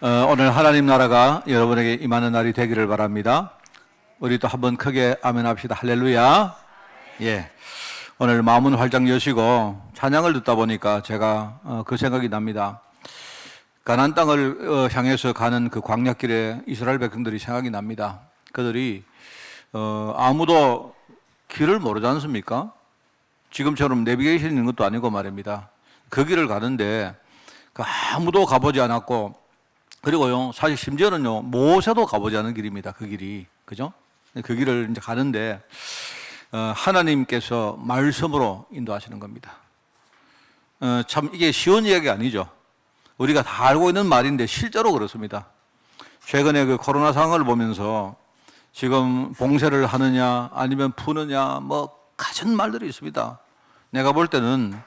오늘 하나님 나라가 여러분에게 임하는 날이 되기를 바랍니다. 우리 또 한번 크게 아멘 합시다. 할렐루야. 예. 오늘 마음은 활짝 여시고 찬양을 듣다 보니까 제가 그 생각이 납니다. 가나안 땅을 향해서 가는 그 광야길에 이스라엘 백성들이 생각이 납니다. 그들이 아무도 길을 모르지 않습니까? 지금처럼 내비게이션이 있는 것도 아니고 말입니다. 그 길을 가는데 아무도 가보지 않았고, 그리고요, 사실 심지어는요, 모세도 가보지 않은 길입니다. 그 길이. 그죠? 그 길을 이제 가는데, 하나님께서 말씀으로 인도하시는 겁니다. 참 이게 쉬운 이야기 아니죠. 우리가 다 알고 있는 말인데 실제로 그렇습니다. 최근에 그 코로나 상황을 보면서 지금 봉쇄를 하느냐, 아니면 푸느냐, 갖은 말들이 있습니다. 내가 볼 때는,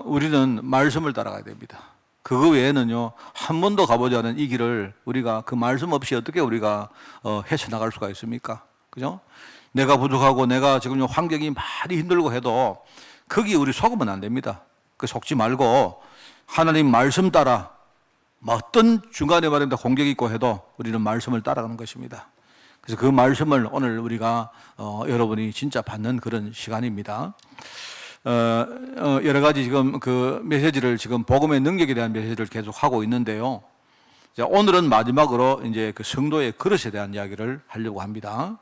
우리는 말씀을 따라가야 됩니다. 그거 외에는요, 한 번도 가보지 않은 이 길을 우리가 그 말씀 없이 어떻게 우리가 헤쳐나갈 수가 있습니까? 그죠? 내가 부족하고 내가 지금 환경이 많이 힘들고 해도 거기 우리 속으면 안 됩니다. 그 속지 말고 하나님 말씀 따라 어떤 중간에 말입니다. 공격이 있고 해도 우리는 말씀을 따라가는 것입니다. 그래서 그 말씀을 오늘 우리가 여러분이 진짜 받는 그런 시간입니다. 여러 가지 지금 그 메시지를 지금 복음의 능력에 대한 메시지를 계속 하고 있는데요. 자, 오늘은 마지막으로 이제 그 성도의 그릇에 대한 이야기를 하려고 합니다.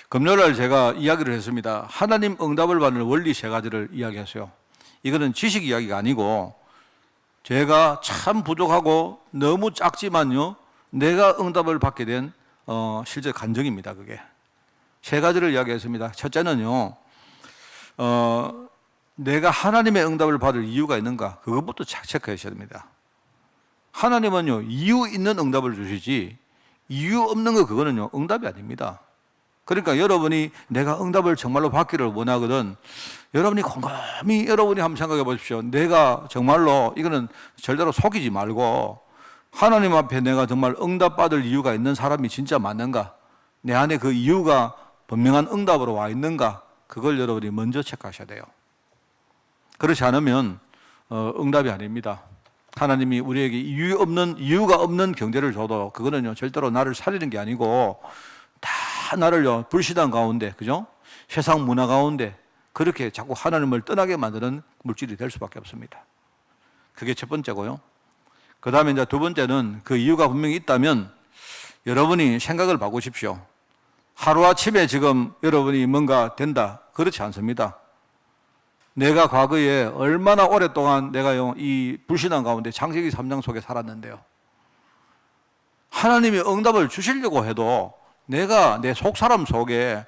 금요일날 제가 이야기를 했습니다. 하나님 응답을 받는 원리 세 가지를 이야기했어요. 이거는 지식 이야기가 아니고 제가 참 부족하고 너무 작지만요, 내가 응답을 받게 된 실제 간증입니다. 그게 세 가지를 이야기했습니다. 첫째는요, 내가 하나님의 응답을 받을 이유가 있는가, 그것부터 체크하셔야 됩니다. 하나님은요, 이유 있는 응답을 주시지 이유 없는 거, 그거는요 응답이 아닙니다. 그러니까 여러분이 내가 응답을 정말로 받기를 원하거든, 여러분이 곰곰이 여러분이 한번 생각해 보십시오. 내가 정말로 이거는 절대로 속이지 말고 하나님 앞에 내가 정말 응답받을 이유가 있는 사람이 진짜 맞는가, 내 안에 그 이유가 분명한 응답으로 와 있는가, 그걸 여러분이 먼저 체크하셔야 돼요. 그렇지 않으면 응답이 아닙니다. 하나님이 우리에게 이유가 없는 경제를 줘도 그거는요 절대로 나를 살리는 게 아니고 다 나를요 불신앙 가운데, 그죠? 세상 문화 가운데 그렇게 자꾸 하나님을 떠나게 만드는 물질이 될 수밖에 없습니다. 그게 첫 번째고요. 그 다음에 이제 두 번째는 그 이유가 분명히 있다면 여러분이 생각을 바꾸십시오. 하루아침에 지금 여러분이 뭔가 된다, 그렇지 않습니다. 내가 과거에 얼마나 오랫동안 내가 이 불신앙 가운데 창세기 3장 속에 살았는데요, 하나님이 응답을 주시려고 해도 내가 내 속사람 속에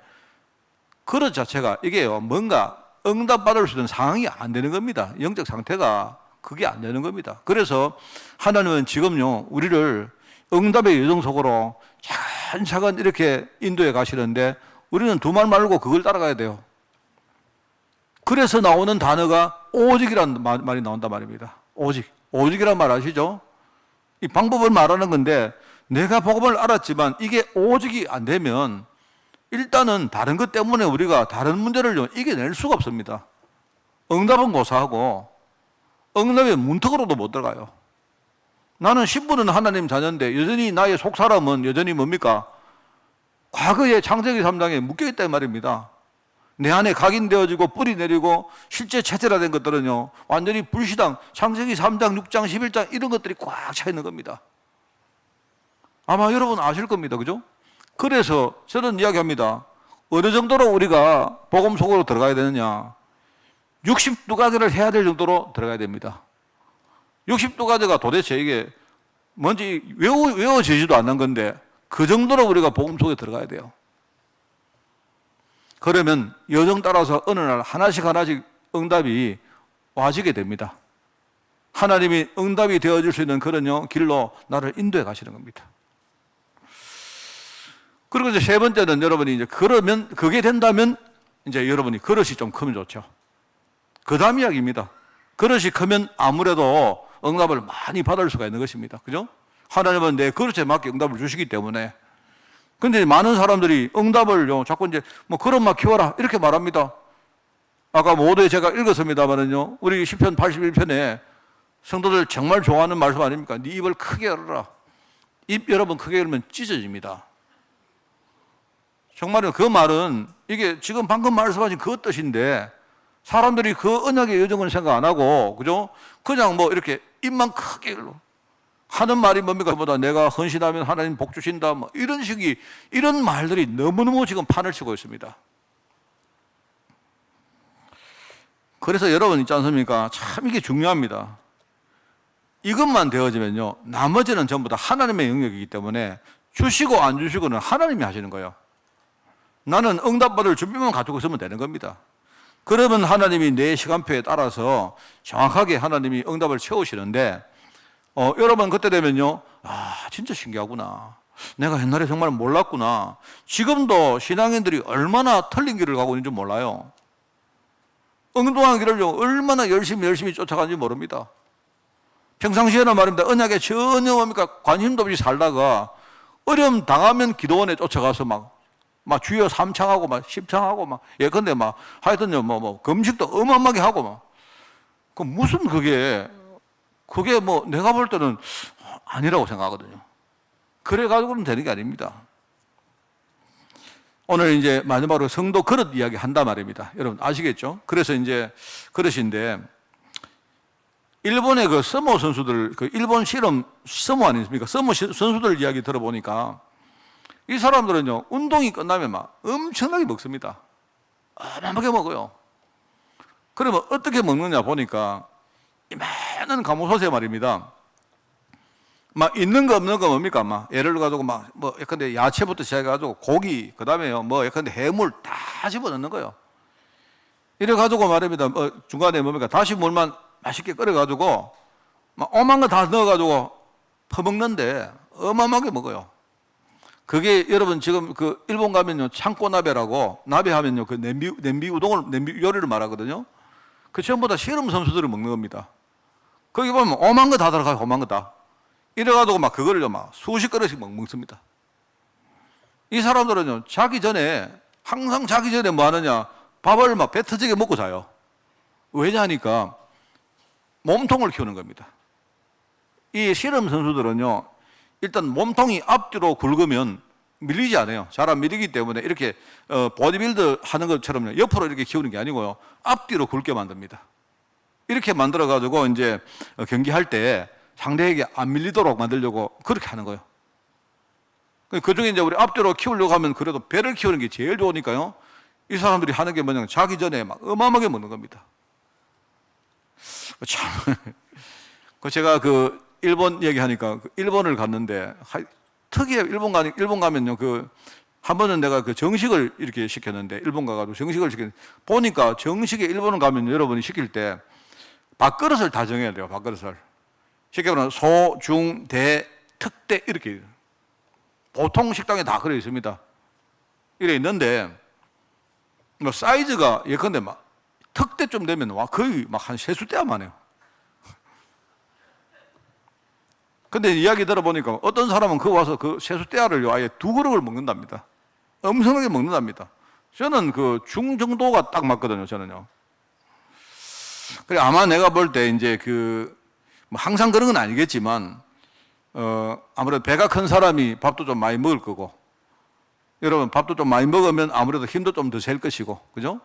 그릇 자체가 이게요 뭔가 응답받을 수 있는 상황이 안 되는 겁니다. 영적 상태가 그게 안 되는 겁니다. 그래서 하나님은 지금요 우리를 응답의 여정 속으로 차근차근 이렇게 인도해 가시는데 우리는 두 말 말고 그걸 따라가야 돼요. 그래서 나오는 단어가 오직이라는 말이 나온단 말입니다. 오직이란 말 아시죠? 이 방법을 말하는 건데, 내가 복음을 알았지만 이게 오직이 안 되면 일단은 다른 것 때문에 우리가 다른 문제를 이겨낼 수가 없습니다. 응답은 고사하고 응답의 문턱으로도 못 들어가요. 나는 신분은 하나님 자녀인데 여전히 나의 속사람은 여전히 뭡니까? 과거의 창세기 3장에 묶여있단 말입니다. 내 안에 각인되어지고 뿌리 내리고 실제 체질화된 것들은요 완전히 불신앙, 창세기 3장, 6장, 11장 이런 것들이 꽉 차 있는 겁니다. 아마 여러분 아실 겁니다. 그죠? 그래서 저는 이야기합니다. 어느 정도로 우리가 복음 속으로 들어가야 되느냐, 62가지를 해야 될 정도로 들어가야 됩니다. 62가지가 도대체 이게 뭔지 외워지지도 않는 건데 그 정도로 우리가 복음 속에 들어가야 돼요. 그러면 여정 따라서 어느 날 하나씩 응답이 와지게 됩니다. 하나님이 응답이 되어줄 수 있는 그런 길로 나를 인도해 가시는 겁니다. 그리고 이제 세 번째는 여러분이 이제 그러면 그게 된다면 이제 여러분이 그릇이 좀 크면 좋죠. 그 다음 이야기입니다. 그릇이 크면 아무래도 응답을 많이 받을 수가 있는 것입니다. 그죠? 하나님은 내 그릇에 맞게 응답을 주시기 때문에. 근데 많은 사람들이 응답을요 자꾸 이제 그릇만 키워라 이렇게 말합니다. 아까 모두에 제가 읽었습니다만은요, 우리 시편 81편에 성도들 정말 좋아하는 말씀 아닙니까? 네 입을 크게 열어라. 입 여러 번 크게 열면 찢어집니다. 정말요. 그 말은 이게 지금 방금 말씀하신 그 뜻인데 사람들이 그 언약의 여정을 생각 안 하고, 그죠? 그냥 뭐 이렇게 입만 크게 열고 하는 말이 뭡니까? 보다 내가 헌신하면 하나님 복 주신다. 뭐 이런 말들이 너무너무 지금 판을 치고 있습니다. 그래서 여러분 있지 않습니까? 참 이게 중요합니다. 이것만 되어지면요, 나머지는 전부 다 하나님의 영역이기 때문에 주시고 안 주시고는 하나님이 하시는 거예요. 나는 응답받을 준비만 가지고 있으면 되는 겁니다. 그러면 하나님이 내 시간표에 따라서 정확하게 하나님이 응답을 채우시는데, 여러분 그때 되면요, 진짜 신기하구나. 내가 옛날에 정말 몰랐구나. 지금도 신앙인들이 얼마나 틀린 길을 가고 있는지 몰라요. 엉뚱한 길을 얼마나 열심히 쫓아가는지 모릅니다. 평상시에는 말입니다. 언약에 전혀 뭡니까? 관심도 없이 살다가 어려움 당하면 기도원에 쫓아가서 막 주여 3창하고 막 10창하고 막 예컨대 막 하여튼요 뭐 금식도 어마어마하게 하고 막 그 무슨 그게 뭐 내가 볼 때는 아니라고 생각하거든요. 그래 가지고는 되는 게 아닙니다. 오늘 이제 마지막으로 성도 그릇 이야기 한단 말입니다. 여러분 아시겠죠? 그래서 이제 그릇인데 일본의 그 서모 선수들, 그 일본 실험 서모 아닙니까? 서모 선수들 이야기 들어보니까 이 사람들은요, 운동이 끝나면 막 엄청나게 먹습니다. 어마어마하게 먹어요. 그러면 어떻게 먹느냐 보니까 이 많은 가무솥에 말입니다. 막 있는 거 없는 거 뭡니까? 막 예를 가지고 막 뭐 예컨대 야채부터 시작해가지고 고기, 그 다음에요 뭐 예컨대 해물 다 집어넣는 거예요. 이래 가지고 말입니다. 중간에 뭡니까? 다시 물만 맛있게 끓여가지고 막 오만 거 다 넣어가지고 퍼먹는데 어마어마하게 먹어요. 그게 여러분 지금 그 일본 가면요 창고 나베라고, 나베 하면요 그 냄비 요리를 말하거든요. 그 전부 다 실험 선수들을 먹는 겁니다. 거기 보면 오만 거 다 들어가요. 오만 거 다. 이래가지고 막 그거를 막 수십 그릇씩 막 먹습니다. 이 사람들은요 항상 자기 전에 뭐 하느냐, 밥을 막 배 터지게 먹고 자요. 왜냐하니까 몸통을 키우는 겁니다. 이 실험 선수들은요, 일단 몸통이 앞뒤로 굵으면 밀리지 않아요. 잘 안 밀리기 때문에 이렇게 보디빌더 하는 것처럼 옆으로 이렇게 키우는 게 아니고요, 앞뒤로 굵게 만듭니다. 이렇게 만들어 가지고 이제 경기할 때 상대에게 안 밀리도록 만들려고 그렇게 하는 거예요. 그 중에 이제 우리 앞뒤로 키우려고 하면 그래도 배를 키우는 게 제일 좋으니까요. 이 사람들이 하는 게 뭐냐면 자기 전에 막 어마어마하게 먹는 겁니다. 참, 제가 그 일본 얘기하니까 일본을 갔는데 특이해요. 일본 가면요 한 번은 내가 그 정식을 이렇게 시켰는데, 일본 가가지고 정식을 시켰는데 보니까 정식에 일본을 가면 여러분이 시킬 때 밥그릇을 다 정해야 돼요. 밥그릇을 시켜보면 소, 중, 대, 특대 이렇게 보통 식당에 다 그려 있습니다. 이래 있는데 뭐 사이즈가 예컨대 막 특대쯤 되면 와 거의 막 한 세수대야만 해요. 근데 이야기 들어보니까 어떤 사람은 그 와서 그 세수대야를 아예 2그릇을 먹는답니다. 엄청나게 먹는답니다. 저는 그 중 정도가 딱 맞거든요, 저는요. 그래 아마 내가 볼 때 이제 뭐 항상 그런 건 아니겠지만 아무래도 배가 큰 사람이 밥도 좀 많이 먹을 거고, 여러분 밥도 좀 많이 먹으면 아무래도 힘도 좀 더 셀 것이고, 그죠?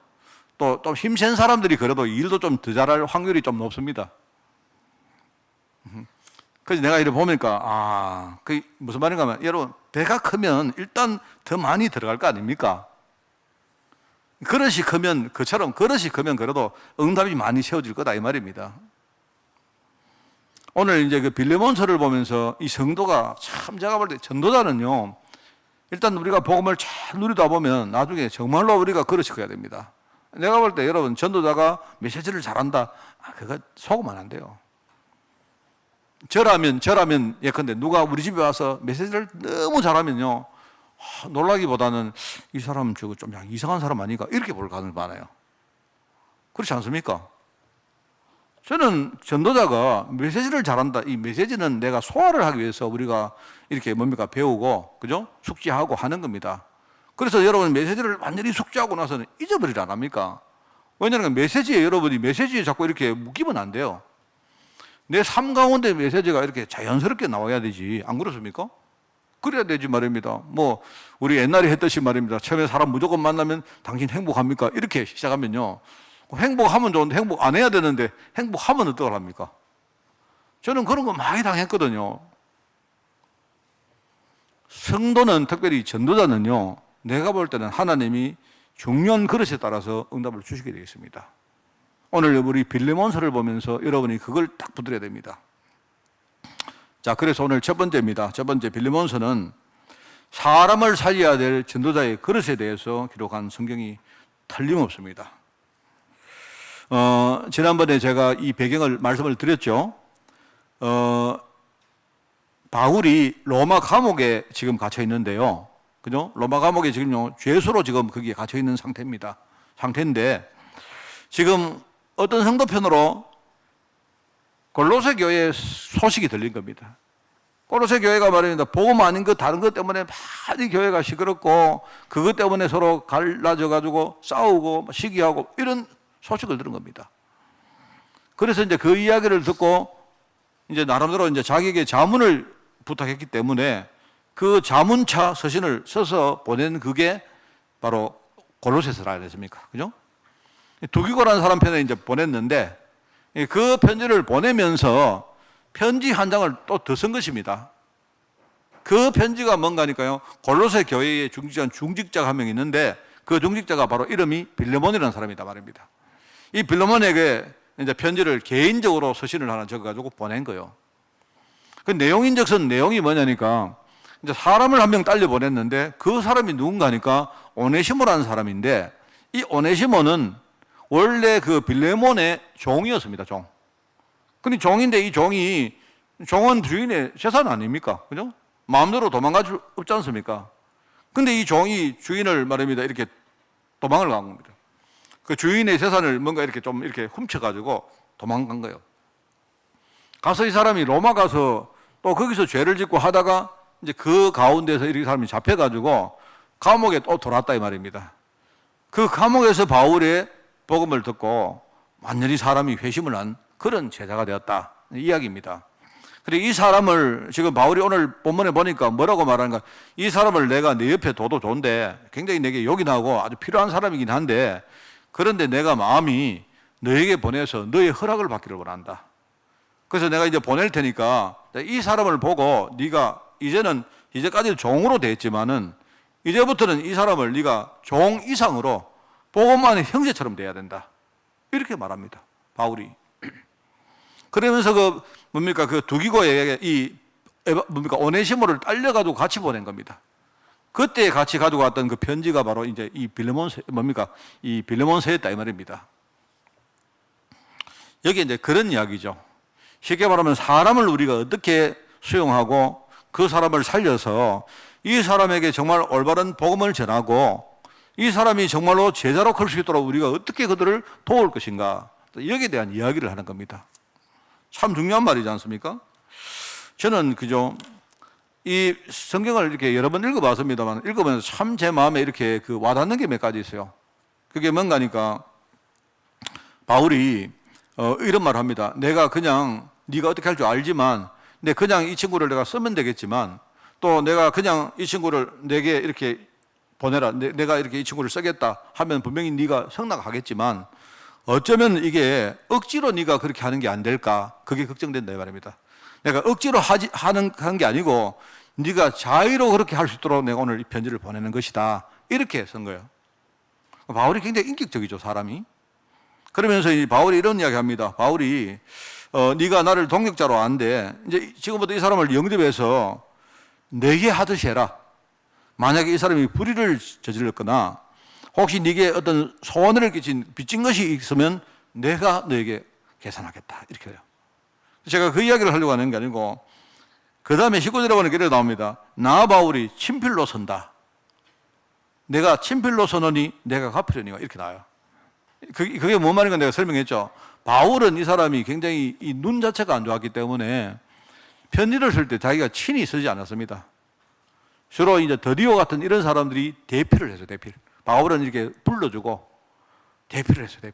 또 힘센 사람들이 그래도 일도 좀 더 잘할 확률이 좀 높습니다. 그래서 내가 이렇게 보니까 그게 무슨 말인가 하면, 여러분 배가 크면 일단 더 많이 들어갈 거 아닙니까? 그릇이 크면 그래도 응답이 많이 채워질 거다 이 말입니다. 오늘 이제 그 빌레몬서를 보면서 이 성도가 참, 제가 볼 때 전도자는요, 일단 우리가 복음을 잘 누리다 보면 나중에 정말로 우리가 그릇이 커야 됩니다. 내가 볼 때 여러분 전도자가 메시지를 잘한다, 그거 속으면 안 돼요. 저라면 예컨대 누가 우리 집에 와서 메시지를 너무 잘하면요, 놀라기보다는 이 사람 저거 좀 이상한 사람 아닌가 이렇게 볼 가능성이 많아요. 그렇지 않습니까? 저는 전도자가 메시지를 잘한다, 이 메시지는 내가 소화를 하기 위해서 우리가 이렇게 뭡니까 배우고, 그죠? 숙지하고 하는 겁니다. 그래서 여러분 메시지를 완전히 숙지하고 나서는 잊어버리지 않습니까? 왜냐하면 여러분이 메시지에 자꾸 이렇게 묶이면 안 돼요. 내 삶 가운데 메시지가 이렇게 자연스럽게 나와야 되지. 안 그렇습니까? 그래야 되지 말입니다. 뭐 우리 옛날에 했듯이 말입니다. 처음에 사람 무조건 만나면 당신 행복합니까? 이렇게 시작하면요. 행복하면 좋은데 행복 안 해야 되는데 행복하면 어떡합니까? 저는 그런 거 많이 당했거든요. 성도는, 특별히 전도자는요, 내가 볼 때는 하나님이 중요한 그릇에 따라서 응답을 주시게 되겠습니다. 오늘 우리 빌레몬서를 보면서 여러분이 그걸 딱 붙들어야 됩니다. 자, 그래서 오늘 첫 번째입니다. 첫 번째 빌레몬서는 사람을 살려야 될 전도자의 그릇에 대해서 기록한 성경이 틀림없습니다. 지난번에 제가 이 배경을 말씀을 드렸죠. 바울이 로마 감옥에 지금 갇혀 있는데요. 그죠? 로마 감옥에 지금요, 죄수로 지금 거기에 갇혀 있는 상태인데, 지금 어떤 성도편으로 골로새 교회의 소식이 들린 겁니다. 골로새 교회가 말입니다. 복음 아닌 것, 다른 것 때문에 많이 교회가 시끄럽고, 그것 때문에 서로 갈라져가지고 싸우고, 시기하고, 이런 소식을 들은 겁니다. 그래서 이제 그 이야기를 듣고, 이제 나름대로 이제 자기에게 자문을 부탁했기 때문에 그 자문차 서신을 써서 보낸 그게 바로 골로새서라 했습니까? 그죠? 두기고라는 사람 편에 이제 보냈는데 그 편지를 보내면서 편지 한 장을 또 더 쓴 것입니다. 그 편지가 뭔가니까요. 골로새 교회의 중직자가 한 명 있는데 그 중직자가 바로 이름이 빌레몬이라는 사람이다 말입니다. 이 빌레몬에게 이제 편지를 개인적으로 서신을 하나 적어가지고 보낸 거예요. 그 내용인즉슨 내용이 뭐냐니까 이제 사람을 한 명 딸려 보냈는데 그 사람이 누군가니까 오네시모라는 사람인데 이 오네시모는 원래 그 빌레몬의 종이었습니다. 종. 근데 종인데 이 종은 주인의 재산 아닙니까? 그죠? 마음대로 도망갈 수 없지 않습니까? 근데 이 종이 주인을 말입니다. 이렇게 도망을 간 겁니다. 그 주인의 재산을 뭔가 이렇게 좀 이렇게 훔쳐가지고 도망간 거예요. 가서 이 사람이 로마 가서 또 거기서 죄를 짓고 하다가 이제 그 가운데서 이 사람이 잡혀가지고 감옥에 또 돌아왔다 이 말입니다. 그 감옥에서 바울의 복음을 듣고 완전히 사람이 회심을 한 그런 제자가 되었다 이 이야기입니다. 그리고 이 사람을 지금 바울이 오늘 본문에 보니까 뭐라고 말하는가? 이 사람을 내가 내 옆에 둬도 좋은데 굉장히 내게 요긴하고 아주 필요한 사람이긴 한데 그런데 내가 마음이 너에게 보내서 너의 허락을 받기를 원한다. 그래서 내가 이제 보낼 테니까 이 사람을 보고 네가 이제까지 종으로 됐지만은 이제부터는 이 사람을 네가 종 이상으로 복음만의 형제처럼 돼야 된다. 이렇게 말합니다. 바울이. 그러면서 그 두기고에게 오네시모를 딸려가지고 같이 보낸 겁니다. 그때 같이 가지고 왔던 그 편지가 바로 이제 이 빌레몬서였다 이 말입니다. 여기 이제 그런 이야기죠. 쉽게 말하면 사람을 우리가 어떻게 수용하고 그 사람을 살려서 이 사람에게 정말 올바른 복음을 전하고 이 사람이 정말로 제자로 클 수 있도록 우리가 어떻게 그들을 도울 것인가, 여기에 대한 이야기를 하는 겁니다. 참 중요한 말이지 않습니까? 저는 그죠, 이 성경을 이렇게 여러 번 읽어봤습니다만 읽으면서 참 제 마음에 이렇게 그 와닿는 게 몇 가지 있어요. 그게 뭔가니까 바울이 이런 말을 합니다. 내가 그냥 네가 어떻게 할 줄 알지만 그냥 이 친구를 내가 쓰면 되겠지만 또 내가 그냥 이 친구를 내게 이렇게 보내라, 내가 이렇게 이 친구를 쓰겠다 하면 분명히 네가 승낙하겠지만 어쩌면 이게 억지로 네가 그렇게 하는 게 안 될까, 그게 걱정된다 이 말입니다. 내가 억지로 하는 게 아니고 네가 자유로 그렇게 할 수 있도록 내가 오늘 이 편지를 보내는 것이다, 이렇게 쓴 거예요. 바울이 굉장히 인격적이죠, 사람이. 그러면서 이 바울이 이런 이야기 합니다. 바울이 네가 나를 동역자로 안돼, 이제 지금부터 이 사람을 영접해서 내게 하듯이 해라. 만약에 이 사람이 불의를 저질렀거나 혹시 네게 어떤 소원을 빚진 것이 있으면 내가 너에게 계산하겠다, 이렇게 해요. 제가 그 이야기를 하려고 하는 게 아니고 그 다음에 19절에 보면 이렇게 나옵니다. 나 바울이 친필로 선다. 내가 친필로 서노니 내가 갚으려니와, 이렇게 나와요. 그게 뭔 말인가 내가 설명했죠. 바울은 이 사람이 굉장히 이 눈 자체가 안 좋았기 때문에 편지를 쓸 때 자기가 친히 쓰지 않았습니다. 주로 이제 더디오 같은 이런 사람들이 대필을 했어요, 대필. 바울은 이렇게 불러주고 대필을 했어요,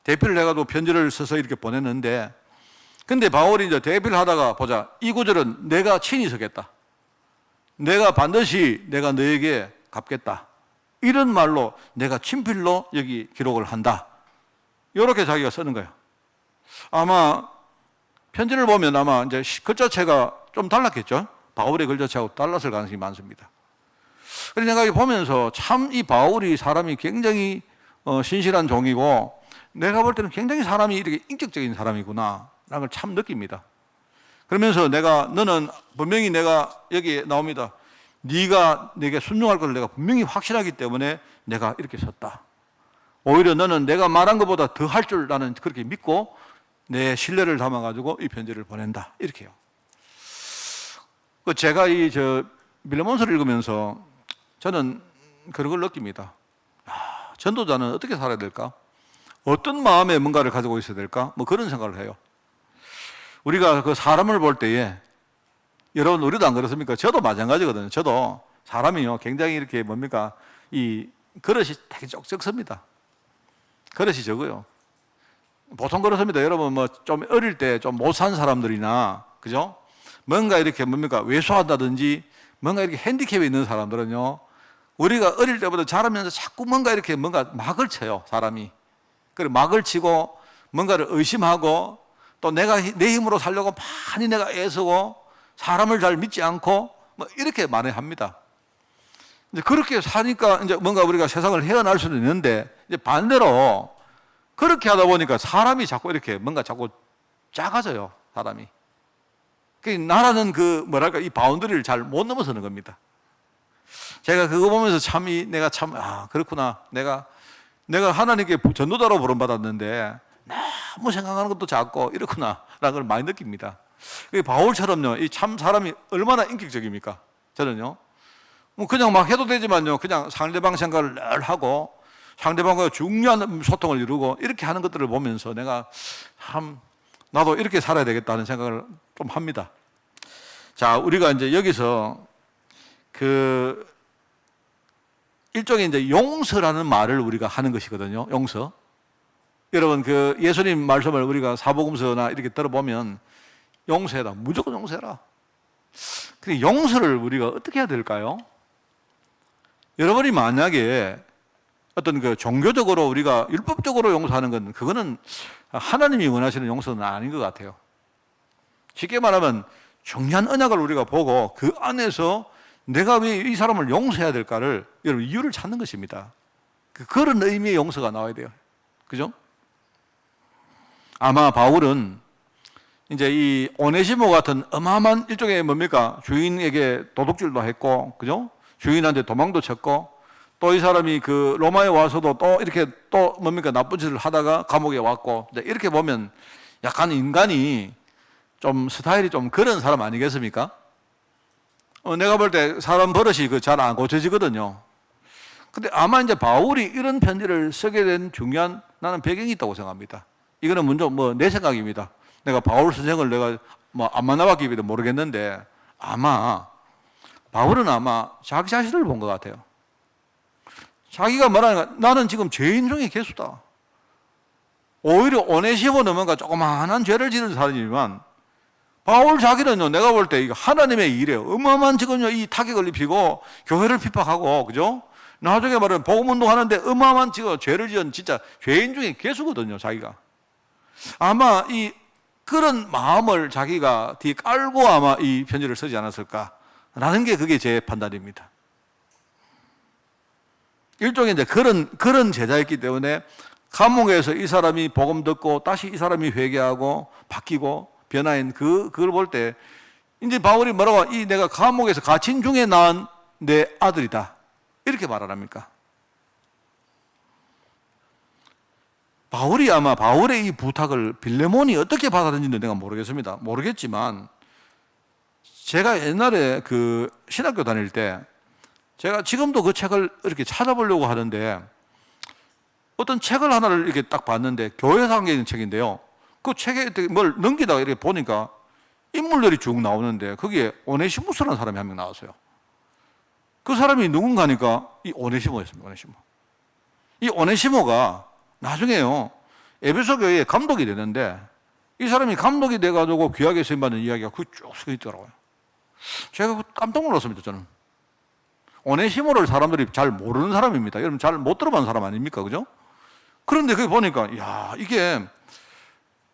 대필을 해가지고 편지를 써서 이렇게 보냈는데 근데 바울이 이제 대비를 하다가 보자. 이 구절은 내가 친히 서겠다. 내가 반드시 내가 너에게 갚겠다. 이런 말로 내가 친필로 여기 기록을 한다. 이렇게 자기가 쓰는 거예요. 아마 편지를 보면 아마 이제 글자체가 좀 달랐겠죠. 바울의 글자체하고 달랐을 가능성이 많습니다. 그래서 내가 보면서 참 이 바울이 사람이 굉장히 신실한 종이고 내가 볼 때는 굉장히 사람이 이렇게 인격적인 사람이구나 라는 걸 참 느낍니다. 그러면서 너는 분명히 내가 여기에 나옵니다. 네가 내게 순종할 것을 내가 분명히 확신하기 때문에 내가 이렇게 썼다. 오히려 너는 내가 말한 것보다 더 할 줄 나는 그렇게 믿고 내 신뢰를 담아가지고 이 편지를 보낸다. 이렇게요. 제가 빌레몬서를 읽으면서 저는 그런 걸 느낍니다. 전도자는 어떻게 살아야 될까? 어떤 마음에 뭔가를 가지고 있어야 될까? 뭐 그런 생각을 해요. 우리가 그 사람을 볼 때에 여러분 우리도 안 그렇습니까? 저도 마찬가지거든요. 저도 사람이요 굉장히 이렇게 이 그릇이 되게 적습니다. 그릇이 적어요. 보통 그렇습니다. 여러분 뭐 좀 어릴 때 좀 못 산 사람들이나 그죠? 뭔가 이렇게 외소한다든지 뭔가 이렇게 핸디캡이 있는 사람들은요. 우리가 어릴 때부터 자라면서 자꾸 뭔가 막을 쳐요, 사람이. 그리고 막을 치고 뭔가를 의심하고 또 내가 내 힘으로 살려고 많이 내가 애쓰고 사람을 잘 믿지 않고 뭐 이렇게 많이 합니다. 이제 그렇게 사니까 이제 뭔가 우리가 세상을 헤어날 수는 있는데 이제 반대로 그렇게 하다 보니까 사람이 자꾸 이렇게 자꾸 작아져요, 사람이. 나라는 이 바운더리를 잘 못 넘어서는 겁니다. 제가 그거 보면서 내가 그렇구나. 내가 하나님께 전도자로 부름받았는데 너무 생각하는 것도 작고 이렇구나. 라는 걸 많이 느낍니다. 바울처럼요, 이 참 사람이 얼마나 인격적입니까? 저는요. 그냥 막 해도 되지만요, 그냥 상대방 생각을 늘 하고 상대방과 중요한 소통을 이루고 이렇게 하는 것들을 보면서 내가 나도 이렇게 살아야 되겠다는 생각을 좀 합니다. 자, 우리가 이제 여기서 일종의 이제 용서라는 말을 우리가 하는 것이거든요. 용서. 여러분 예수님 말씀을 우리가 사복음서나 이렇게 들어보면 용서해라. 무조건 용서해라. 근데 용서를 우리가 어떻게 해야 될까요? 여러분이 만약에 어떤 종교적으로 우리가 율법적으로 용서하는 건 그거는 하나님이 원하시는 용서는 아닌 것 같아요. 쉽게 말하면 정리한 언약을 우리가 보고 그 안에서 내가 왜 이 사람을 용서해야 될까를 여러분 이유를 찾는 것입니다. 그런 의미의 용서가 나와야 돼요. 그죠? 아마 바울은 이제 이 오네시모 같은 어마어마한 일종의 주인에게 도둑질도 했고, 그죠? 주인한테 도망도 쳤고, 또 이 사람이 로마에 와서도 또 이렇게 나쁜 짓을 하다가 감옥에 왔고, 이렇게 보면 약간 인간이 좀 스타일이 좀 그런 사람 아니겠습니까? 내가 볼 때 사람 버릇이 잘 안 고쳐지거든요. 근데 아마 이제 바울이 이런 편지를 쓰게 된 중요한 나는 배경이 있다고 생각합니다. 이거는 먼저 내 생각입니다. 내가 바울 선생을 내가 안 만나봤기 때문에 모르겠는데 바울은 자기 자신을 본 것 같아요. 자기가 말하는 거, 나는 지금 죄인 중에 괴수다. 오히려 오네시모는 조그마한 죄를 지은 사람이지만 바울 자기는요, 내가 볼 때 하나님의 일에 어마어마한 지금요, 이 타격을 입히고 교회를 핍박하고, 그죠? 나중에 말하면 복음 운동하는데 어마어마한 지금 죄를 지은 진짜 죄인 중에 괴수거든요, 자기가. 아마 그런 마음을 자기가 뒤에 깔고 아마 이 편지를 쓰지 않았을까라는 게 그게 제 판단입니다. 일종의 이제 그런 제자였기 때문에 감옥에서 이 사람이 복음 듣고 다시 이 사람이 회개하고 바뀌고 변화인 그걸 볼 때 이제 바울이 뭐라고 내가 감옥에서 갇힌 중에 낳은 내 아들이다. 이렇게 말하랍니까? 바울이 아마 바울의 이 부탁을 빌레몬이 어떻게 받았는지는 내가 모르겠습니다. 모르겠지만 제가 옛날에 신학교 다닐 때 제가 지금도 그 책을 이렇게 찾아보려고 하는데 어떤 책을 하나를 이렇게 딱 봤는데 교회사 관계 있는 책인데요. 그 책에 뭘 넘기다가 이렇게 보니까 인물들이 쭉 나오는데 거기에 오네시무스라는 사람이 한 명 나왔어요. 그 사람이 누군가 하니까 이 오네시모였습니다. 이 오네시모가 나중에요 에베소 교회의 감독이 되는데 이 사람이 감독이 돼가지고 귀하게 쓰임받는 이야기가 그 쭉 써 있더라고요. 제가 깜짝 놀랐습니다, 저는. 오네시모를 사람들이 잘 모르는 사람입니다. 여러분 잘 못 들어본 사람 아닙니까? 그죠? 그런데 거기 보니까, 야, 이게,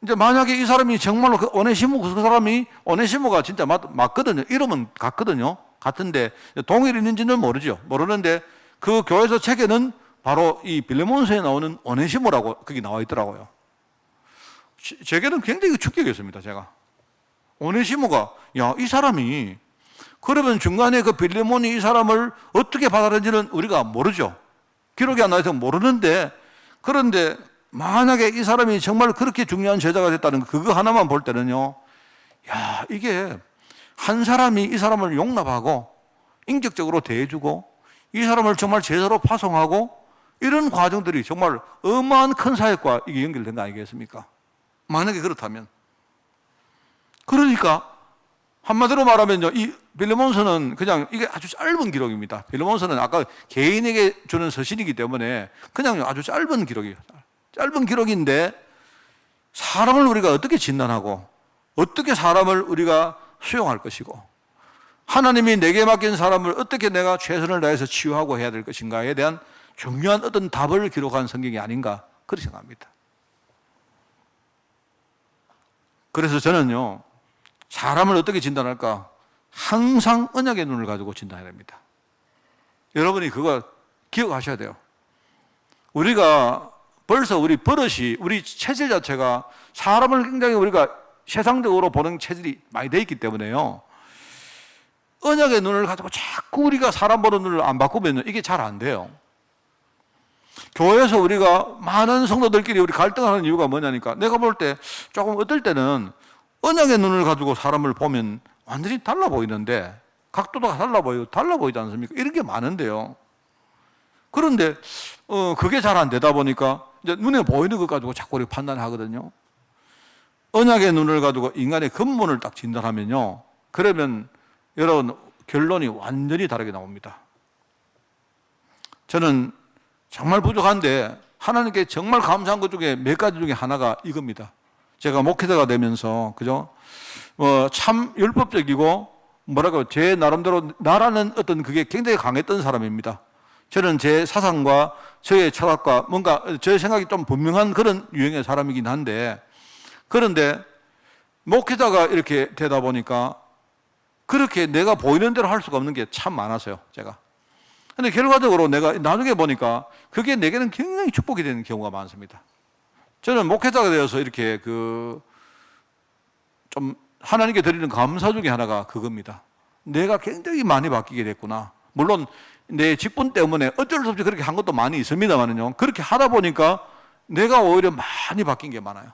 이제 만약에 이 사람이 정말로 그 오네시모, 그 사람이, 오네시모가 진짜 맞거든요. 이름은 같거든요. 같은데, 동일이 있는지는 모르죠. 모르는데, 그 교회서 책에는 바로 이 빌레몬서에 나오는 오네시모라고 거기 나와 있더라고요. 제게는 굉장히 충격이었습니다, 제가. 오네시모가, 야, 이 사람이, 그러면 중간에 그 빌레몬이 이 사람을 어떻게 받아들인지는 우리가 모르죠. 기록이 안 나와서 모르는데, 그런데 만약에 이 사람이 정말 그렇게 중요한 제자가 됐다는 그거 하나만 볼 때는요, 야, 이게 한 사람이 이 사람을 용납하고 인격적으로 대해주고 이 사람을 정말 제자로 파송하고 이런 과정들이 정말 어마어마한 큰 사역과 이게 연결된 거 아니겠습니까? 만약에 그렇다면. 그러니까 한마디로 말하면요, 이 빌레몬서는 그냥 이게 아주 짧은 기록입니다. 빌레몬서는 아까 개인에게 주는 서신이기 때문에 그냥 아주 짧은 기록이에요. 짧은 기록인데 사람을 우리가 어떻게 진단하고 어떻게 사람을 우리가 수용할 것이고 하나님이 내게 맡긴 사람을 어떻게 내가 최선을 다해서 치유하고 해야 될 것인가에 대한 중요한 어떤 답을 기록한 성경이 아닌가 그렇게 생각합니다. 그래서 저는요, 사람을 어떻게 진단할까? 항상 언약의 눈을 가지고 진단해야 됩니다. 여러분이 그거 기억하셔야 돼요. 우리가 벌써 우리 버릇이, 우리 체질 자체가 사람을 굉장히 우리가 세상적으로 보는 체질이 많이 돼 있기 때문에요. 언약의 눈을 가지고 자꾸 우리가 사람 보는 눈을 안 바꾸면 이게 잘 안 돼요. 교회에서 우리가 많은 성도들끼리 우리 갈등하는 이유가 뭐냐니까 내가 볼 때 조금 어떨 때는 언약의 눈을 가지고 사람을 보면 완전히 달라 보이는데 각도가 달라 보이지 않습니까? 이런 게 많은데요. 그런데 그게 잘 안 되다 보니까 이제 눈에 보이는 것 가지고 자꾸 우리 판단하거든요. 언약의 눈을 가지고 인간의 근본을 딱 진단하면요, 그러면 여러분 결론이 완전히 다르게 나옵니다. 저는 정말 부족한데 하나님께 정말 감사한 것 중에 몇 가지 중에 하나가 이겁니다. 제가 목회자가 되면서 그죠? 참 율법적이고 뭐라고 제 나름대로 나라는 어떤 그게 굉장히 강했던 사람입니다. 저는 제 사상과 저의 철학과 뭔가 제 생각이 좀 분명한 그런 유형의 사람이긴 한데, 그런데 목회자가 이렇게 되다 보니까 그렇게 내가 보이는 대로 할 수가 없는 게 참 많았어요, 제가. 근데 결과적으로 내가 나중에 보니까 그게 내게는 굉장히 축복이 되는 경우가 많습니다. 저는 목회자가 되어서 이렇게 좀 하나님께 드리는 감사 중에 하나가 그겁니다. 내가 굉장히 많이 바뀌게 됐구나. 물론 내 직분 때문에 어쩔 수 없이 그렇게 한 것도 많이 있습니다만요. 그렇게 하다 보니까 내가 오히려 많이 바뀐 게 많아요.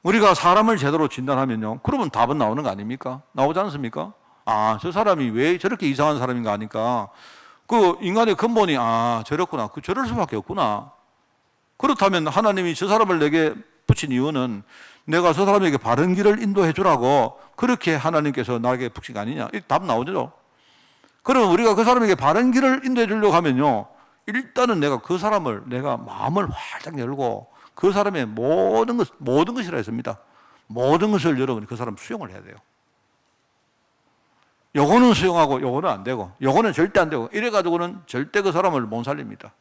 우리가 사람을 제대로 진단하면요, 그러면 답은 나오는 거 아닙니까? 나오지 않습니까? 아, 저 사람이 왜 저렇게 이상한 사람인가 하니까 그 인간의 근본이 저렇구나. 저럴 수밖에 없구나. 그렇다면 하나님이 저 사람을 내게 붙인 이유는 내가 저 사람에게 바른 길을 인도해 주라고 그렇게 하나님께서 나에게 붙인 거 아니냐? 이 답 나오죠. 그러면 우리가 그 사람에게 바른 길을 인도해 주려고 하면요, 일단은 내가 그 사람을 내가 마음을 활짝 열고 그 사람의 모든 것이라 했습니다. 모든 것을 여러분이 그 사람 수용을 해야 돼요. 요거는 수용하고 요거는 안 되고 요거는 절대 안 되고 이래가지고는 절대 그 사람을 못 살립니다.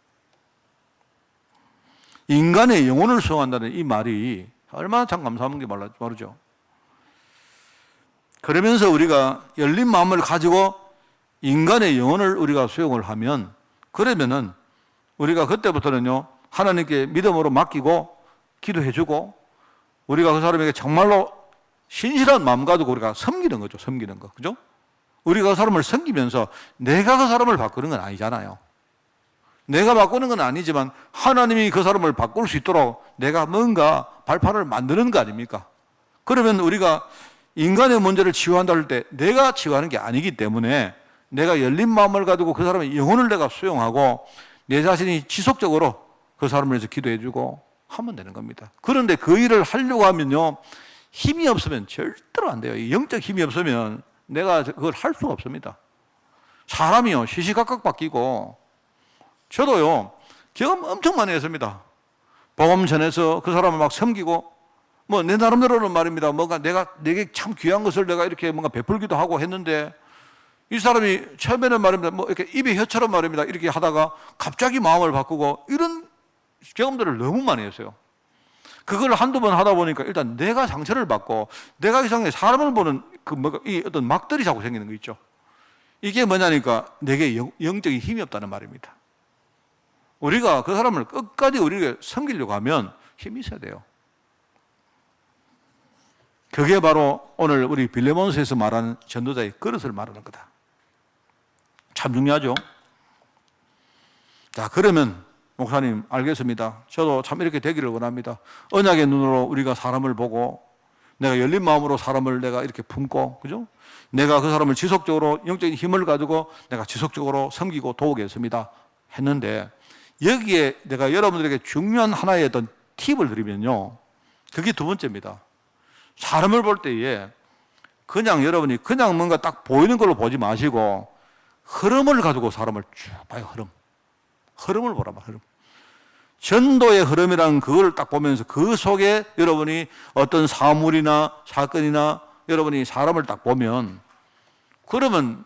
인간의 영혼을 수용한다는 이 말이 얼마나 참 감사한 게 모르죠. 그러면서 우리가 열린 마음을 가지고 인간의 영혼을 우리가 수용을 하면, 그러면은 우리가 그때부터는요, 하나님께 믿음으로 맡기고 기도해주고 우리가 그 사람에게 정말로 신실한 마음 가지고 우리가 섬기는 거죠. 섬기는 거. 그죠? 우리가 그 사람을 섬기면서 내가 그 사람을 바꾸는 건 아니잖아요. 내가 바꾸는 건 아니지만 하나님이 그 사람을 바꿀 수 있도록 내가 뭔가 발판을 만드는 거 아닙니까? 그러면 우리가 인간의 문제를 치유한다 할 때 내가 치유하는 게 아니기 때문에 내가 열린 마음을 가지고 그 사람의 영혼을 내가 수용하고 내 자신이 지속적으로 그 사람을 위해서 기도해주고 하면 되는 겁니다. 그런데 그 일을 하려고 하면요, 힘이 없으면 절대로 안 돼요. 영적 힘이 없으면 내가 그걸 할 수가 없습니다. 사람이요, 시시각각 바뀌고, 저도요, 경험 엄청 많이 했습니다. 복음 전해서 그 사람을 막 섬기고, 뭐 내 나름대로는 말입니다. 뭔가 내게 참 귀한 것을 내가 이렇게 뭔가 베풀기도 하고 했는데, 이 사람이 처음에는 말입니다. 뭐 이렇게 입에 혀처럼 말입니다. 이렇게 하다가 갑자기 마음을 바꾸고, 이런 경험들을 너무 많이 했어요. 그걸 한두 번 하다 보니까 일단 내가 상처를 받고, 내가 이상하게 사람을 보는 이 어떤 막들이 자꾸 생기는 거 있죠. 이게 뭐냐니까 내게 영적인 힘이 없다는 말입니다. 우리가 그 사람을 끝까지 우리가 섬기려고 하면 힘이 있어야 돼요. 그게 바로 오늘 우리 빌레몬서에서 말하는 전도자의 그릇을 말하는 거다. 참 중요하죠. 자, 그러면 목사님 알겠습니다. 저도 참 이렇게 되기를 원합니다. 언약의 눈으로 우리가 사람을 보고, 내가 열린 마음으로 사람을 내가 이렇게 품고, 그죠? 내가 그 사람을 지속적으로 영적인 힘을 가지고 내가 지속적으로 섬기고 도우겠습니다 했는데, 여기에 내가 여러분들에게 중요한 하나의 어떤 팁을 드리면요, 그게 두 번째입니다. 사람을 볼 때에 그냥 여러분이 그냥 뭔가 딱 보이는 걸로 보지 마시고 흐름을 가지고 사람을 쭉 봐요. 흐름을 보라. 흐름. 전도의 흐름이란 그걸 딱 보면서 그 속에 여러분이 어떤 사물이나 사건이나 여러분이 사람을 딱 보면, 그러면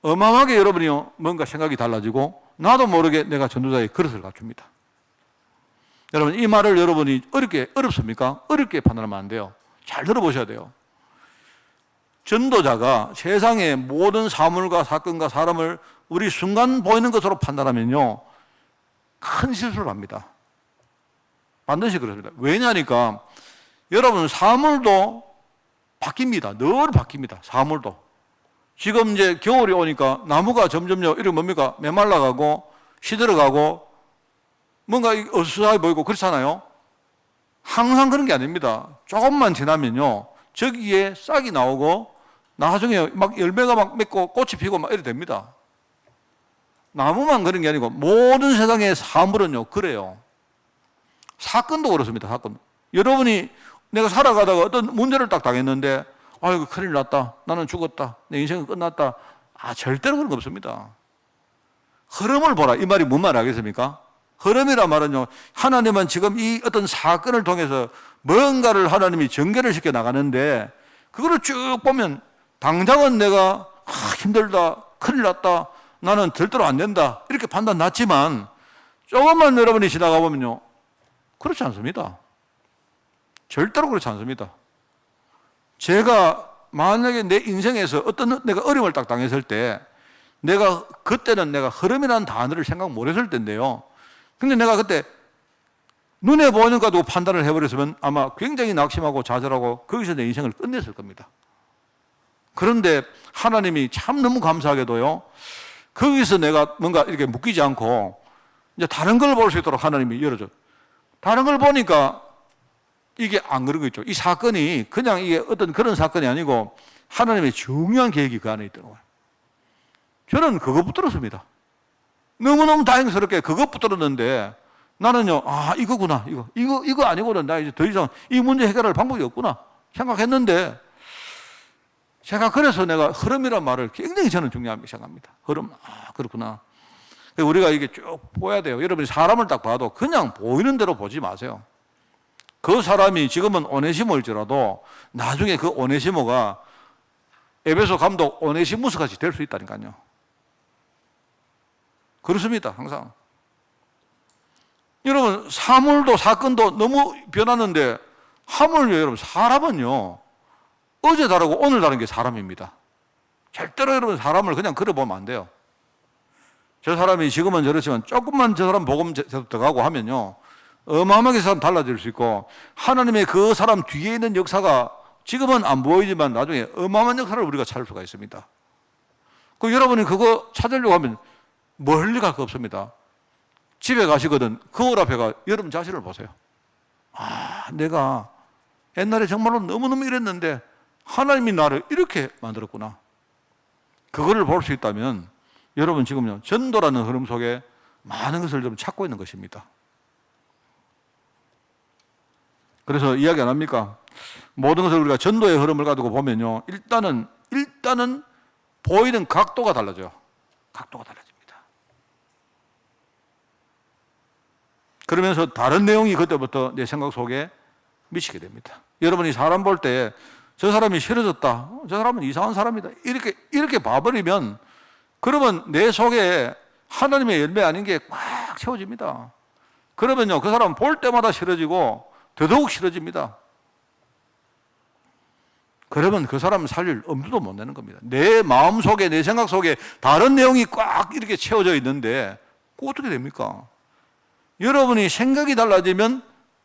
어마어마하게 여러분이 뭔가 생각이 달라지고 나도 모르게 내가 전도자의 그릇을 갖춥니다. 여러분, 이 말을 여러분이 어렵습니까? 어렵게 판단하면 안 돼요. 잘 들어보셔야 돼요. 전도자가 세상의 모든 사물과 사건과 사람을 우리 순간 보이는 것으로 판단하면요, 큰 실수를 합니다. 반드시 그렇습니다. 왜냐니까 여러분, 사물도 바뀝니다. 늘 바뀝니다. 사물도. 지금 이제 겨울이 오니까 나무가 점점요, 이렇게 뭡니까? 메말라가고 시들어가고 뭔가 어수선하게 보이고 그렇잖아요. 항상 그런 게 아닙니다. 조금만 지나면요, 저기에 싹이 나오고 나중에 막 열매가 막 맺고 꽃이 피고 막 이래 됩니다. 나무만 그런 게 아니고 모든 세상의 사물은요, 그래요. 사건도 그렇습니다. 사건. 여러분이 내가 살아가다가 어떤 문제를 딱 당했는데, 아이고 큰일 났다, 나는 죽었다, 내 인생은 끝났다, 절대로 그런 거 없습니다. 흐름을 보라. 이 말이 뭔 말 알겠습니까? 흐름이란 말은요, 하나님은 지금 이 어떤 사건을 통해서 뭔가를 하나님이 전개를 시켜 나가는데, 그거를 쭉 보면 당장은 내가 힘들다, 큰일 났다, 나는 절대로 안 된다, 이렇게 판단 났지만 조금만 여러분이 지나가 보면요, 그렇지 않습니다. 절대로 그렇지 않습니다. 제가 만약에 내 인생에서 어떤 내가 어려움을 딱 당했을 때, 그때는 내가 흐름이라는 단어를 생각 못 했을 텐데요, 근데 내가 그때 눈에 보이는 거 가지고 판단을 해버렸으면 아마 굉장히 낙심하고 좌절하고 거기서 내 인생을 끝냈을 겁니다. 그런데 하나님이 참 너무 감사하게도요, 거기서 내가 뭔가 이렇게 묶이지 않고 이제 다른 걸 볼 수 있도록 하나님이 열어줘. 다른 걸 보니까 이게 안 그런 거 있죠. 이 사건이 그냥 이게 어떤 그런 사건이 아니고 하나님의 중요한 계획이 그 안에 있더라고요. 저는 그거 붙들었습니다. 너무너무 다행스럽게 그것 붙들었는데, 나는요, 이거구나. 이거 아니고는 나 이제 더 이상 이 문제 해결할 방법이 없구나 생각했는데, 제가 그래서 내가 흐름이란 말을 굉장히 저는 중요하게 생각합니다. 흐름, 그렇구나. 우리가 이게 쭉 보야 돼요. 여러분이 사람을 딱 봐도 그냥 보이는 대로 보지 마세요. 그 사람이 지금은 오네시모일지라도 나중에 그 오네시모가 에베소 감독 오네시무스 같이 될 수 있다니까요. 그렇습니다. 항상. 여러분, 사물도 사건도 너무 변하는데, 하물며 여러분, 사람은요, 어제 다르고 오늘 다른 게 사람입니다. 절대로 여러분 사람을 그냥 그려보면 안 돼요. 저 사람이 지금은 저렇지만 조금만 저 사람 복음 들어가고 하면요, 어마어마하게 사람 달라질 수 있고, 하나님의 그 사람 뒤에 있는 역사가 지금은 안 보이지만 나중에 어마어마한 역사를 우리가 찾을 수가 있습니다. 그 여러분이 그거 찾으려고 하면 멀리 갈 거 없습니다. 집에 가시거든 거울 앞에 가 여러분 자신을 보세요. 내가 옛날에 정말로 너무너무 이랬는데 하나님이 나를 이렇게 만들었구나. 그거를 볼 수 있다면 여러분 지금요, 전도라는 흐름 속에 많은 것을 좀 찾고 있는 것입니다. 그래서 이야기 안 합니까? 모든 것을 우리가 전도의 흐름을 가지고 보면요, 일단은 보이는 각도가 달라져요. 각도가 달라집니다. 그러면서 다른 내용이 그때부터 내 생각 속에 미치게 됩니다. 여러분이 사람 볼 때 저 사람이 싫어졌다, 저 사람은 이상한 사람이다, 이렇게 봐버리면, 그러면 내 속에 하나님의 열매 아닌 게 꽉 채워집니다. 그러면요, 그 사람 볼 때마다 싫어지고 더더욱 싫어집니다. 그러면 그 사람은 살릴 엄두도 못 내는 겁니다. 내 마음 속에, 내 생각 속에 다른 내용이 꽉 이렇게 채워져 있는데 그거 어떻게 됩니까? 여러분이 생각이 달라지면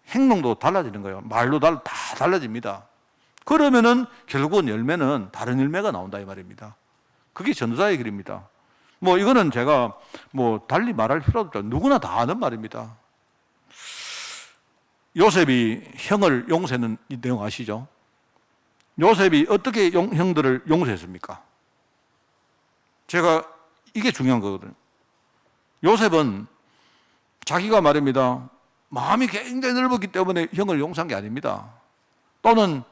행동도 달라지는 거예요. 말도 다 달라집니다. 그러면은 결국은 열매는 다른 열매가 나온다 이 말입니다. 그게 전도자의 길입니다. 뭐 이거는 제가 뭐 달리 말할 필요 없죠. 누구나 다 아는 말입니다. 요셉이 형을 용서했는 이 내용 아시죠? 요셉이 어떻게 형들을 용서했습니까? 제가 이게 중요한 거거든요. 요셉은 자기가 말입니다, 마음이 굉장히 넓었기 때문에 형을 용서한 게 아닙니다. 또는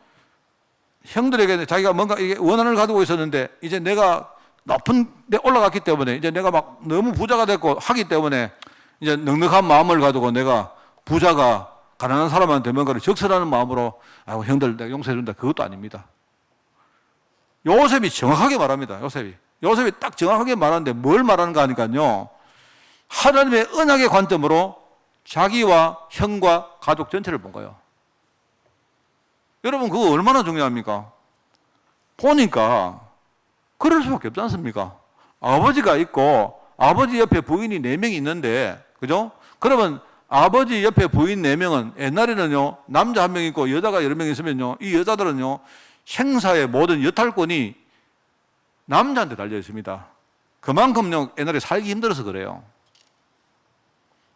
형들에게 자기가 뭔가 이게 원한을 가지고 있었는데 이제 내가 높은 데 올라갔기 때문에 이제 내가 막 너무 부자가 됐고 하기 때문에 이제 넉넉한 마음을 가지고 내가 부자가 가난한 사람한테 뭔가를 적설하는 마음으로 아이고 형들 내가 용서해준다, 그것도 아닙니다. 요셉이 정확하게 말합니다. 요셉이 딱 정확하게 말하는데 뭘 말하는가 하니까요, 하나님의 언약의 관점으로 자기와 형과 가족 전체를 본 거예요. 여러분 그거 얼마나 중요합니까? 보니까 그럴 수밖에 없지 않습니까? 아버지가 있고 아버지 옆에 부인이 4명이 있는데, 그죠? 그러면 아버지 옆에 부인 4명은 옛날에는요, 남자 1명 있고 여자가 여러 명 있으면요, 이 여자들은요 행사의 모든 여탈권이 남자한테 달려 있습니다. 그만큼요 옛날에 살기 힘들어서 그래요.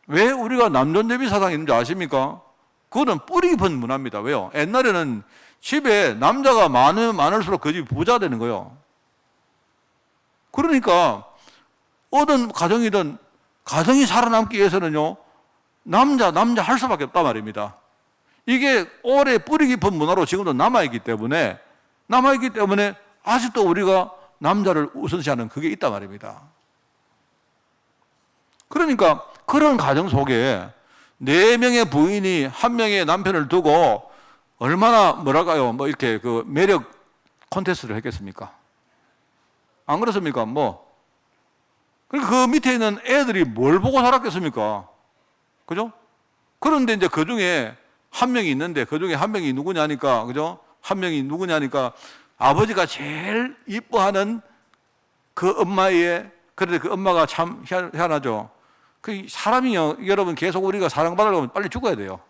왜 우리가 남존대비 사상이 있는지 아십니까? 그거는 뿌리 깊은 문화입니다. 왜요? 옛날에는 집에 남자가 많으면 많을수록 그 집이 부자 되는 거예요. 그러니까 어떤 가정이든 가정이 살아남기 위해서는요, 남자 할 수밖에 없단 말입니다. 이게 오래 뿌리 깊은 문화로 지금도 남아있기 때문에 아직도 우리가 남자를 우선시하는 그게 있단 말입니다. 그러니까 그런 가정 속에 4명의 부인이 1명의 남편을 두고 얼마나 뭐랄까요, 뭐 이렇게 그 매력 콘테스트를 했겠습니까? 안 그렇습니까? 그러니까 그 밑에 있는 애들이 뭘 보고 살았겠습니까? 그죠? 그런데 이제 그 중에 1명이 있는데, 그 중에 1명이 누구냐니까, 그죠? 1명이 누구냐니까 아버지가 제일 이뻐하는 그 엄마의, 그런데 그 엄마가 참 희한하죠. 그 사람이요, 여러분 계속 우리가 사랑받으려면 빨리 죽어야 돼요.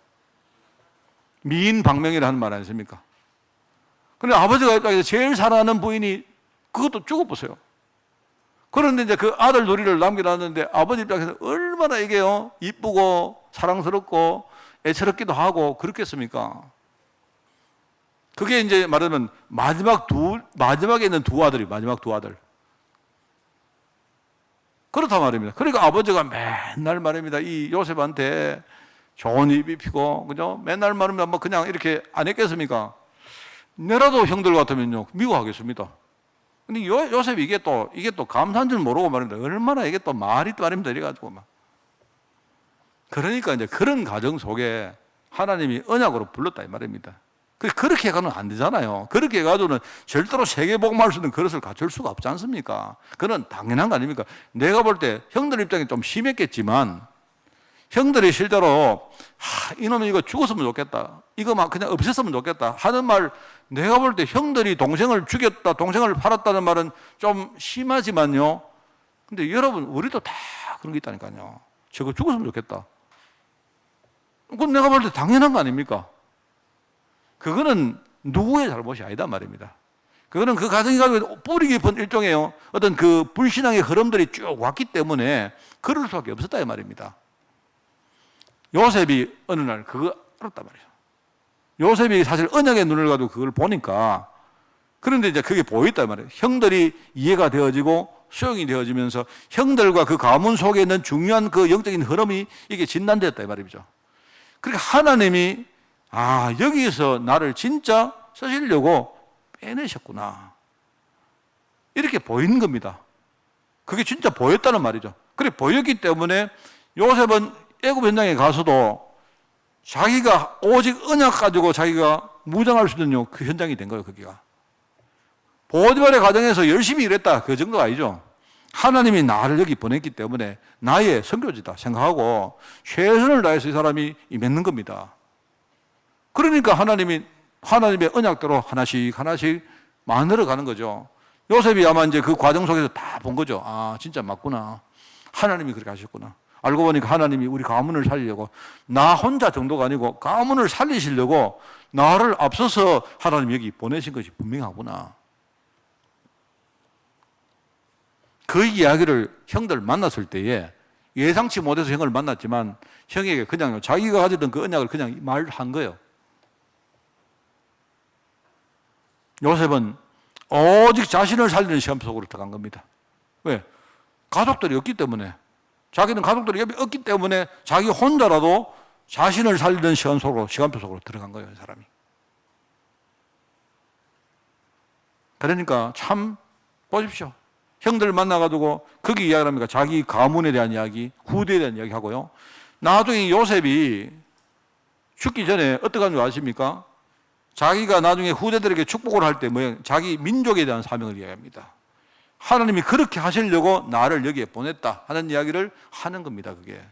미인방명이라는 말 아니십니까? 그런데 아버지가 제일 사랑하는 부인이 그것도 죽어보세요. 그런데 이제 그 아들 둘이를 남겨놨는데 아버지 입장에서 얼마나 이게요, 이쁘고 사랑스럽고 애처롭기도 하고 그렇겠습니까? 그게 이제 말하면 마지막에 있는 마지막 두 아들. 그렇단 말입니다. 그러니까 아버지가 맨날 말입니다, 이 요셉한테 좋은 입 입히고, 그죠? 맨날 말입니다, 뭐 그냥 이렇게 안 했겠습니까? 내라도 형들 같으면요, 미워하겠습니다. 근데 요셉이 이게 또 감사한 줄 모르고 말입니다. 얼마나 이게 또 말이 또 말입니다. 이래가지고 막. 그러니까 이제 그런 가정 속에 하나님이 언약으로 불렀다 이 말입니다. 그렇게 해가는 안 되잖아요. 그렇게 해가지고는 절대로 세계복음할 수 있는 그릇을 갖출 수가 없지 않습니까? 그건 당연한 거 아닙니까? 내가 볼 때 형들 입장이 좀 심했겠지만, 형들이 실제로 이놈이 이거 죽었으면 좋겠다, 이거 막 그냥 없앴으면 좋겠다 하는 말, 내가 볼 때 형들이 동생을 죽였다, 동생을 팔았다는 말은 좀 심하지만요, 근데 여러분 우리도 다 그런 게 있다니까요. 저거 죽었으면 좋겠다. 그건 내가 볼 때 당연한 거 아닙니까? 그거는 누구의 잘못이 아니다 말입니다. 그거는 그 가정이 가지고 뿌리 깊은 일종의 어떤 그 불신앙의 흐름들이 쭉 왔기 때문에 그럴 수밖에 없었다 이 말입니다. 요셉이 어느 날 그거 알았단 말이죠. 요셉이 사실 언약의 눈을 가지고 그걸 보니까, 그런데 이제 그게 보였단 말이에요. 형들이 이해가 되어지고 수용이 되어지면서 형들과 그 가문 속에 있는 중요한 그 영적인 흐름이 이게 진단되었다 이 말이죠. 그러니까 하나님이 여기서 나를 진짜 쓰시려고 빼내셨구나, 이렇게 보이는 겁니다. 그게 진짜 보였다는 말이죠. 그래 보였기 때문에 요셉은 애굽 현장에 가서도 자기가 오직 언약 가지고 자기가 무장할 수 있는 그 현장이 된 거예요, 거기가. 보디발의 가정에서 열심히 일했다, 그 정도가 아니죠. 하나님이 나를 여기 보냈기 때문에 나의 선교지다 생각하고 최선을 다해서 이 사람이 맺는 겁니다. 그러니까 하나님의 언약대로 하나씩 만들어 가는 거죠. 요셉이 아마 이제 그 과정 속에서 다 본 거죠. 아, 진짜 맞구나. 하나님이 그렇게 하셨구나. 알고 보니까 하나님이 우리 가문을 살리려고, 나 혼자 정도가 아니고 가문을 살리시려고 나를 앞서서 하나님 여기 보내신 것이 분명하구나. 그 이야기를 형들 만났을 때에 예상치 못해서 형을 만났지만 형에게 그냥 자기가 가지던 그 언약을 그냥 말한 거예요. 요셉은 오직 자신을 살리는 시험 속으로 들어간 겁니다. 왜? 가족들이 없기 때문에. 자기는 가족들이 없기 때문에 자기 혼자라도 자신을 살리는 시간표 속으로 들어간 거예요, 이 사람이. 그러니까 참 보십시오. 형들 만나가지고 거기 이야기합니까? 자기 가문에 대한 이야기, 후대에 대한 이야기 하고요. 나중에 요셉이 죽기 전에 어떻게 하는 줄 아십니까? 자기가 나중에 후대들에게 축복을 할 때 자기 민족에 대한 사명을 이야기합니다. 하나님이 그렇게 하시려고 나를 여기에 보냈다 하는 이야기를 하는 겁니다, 그게.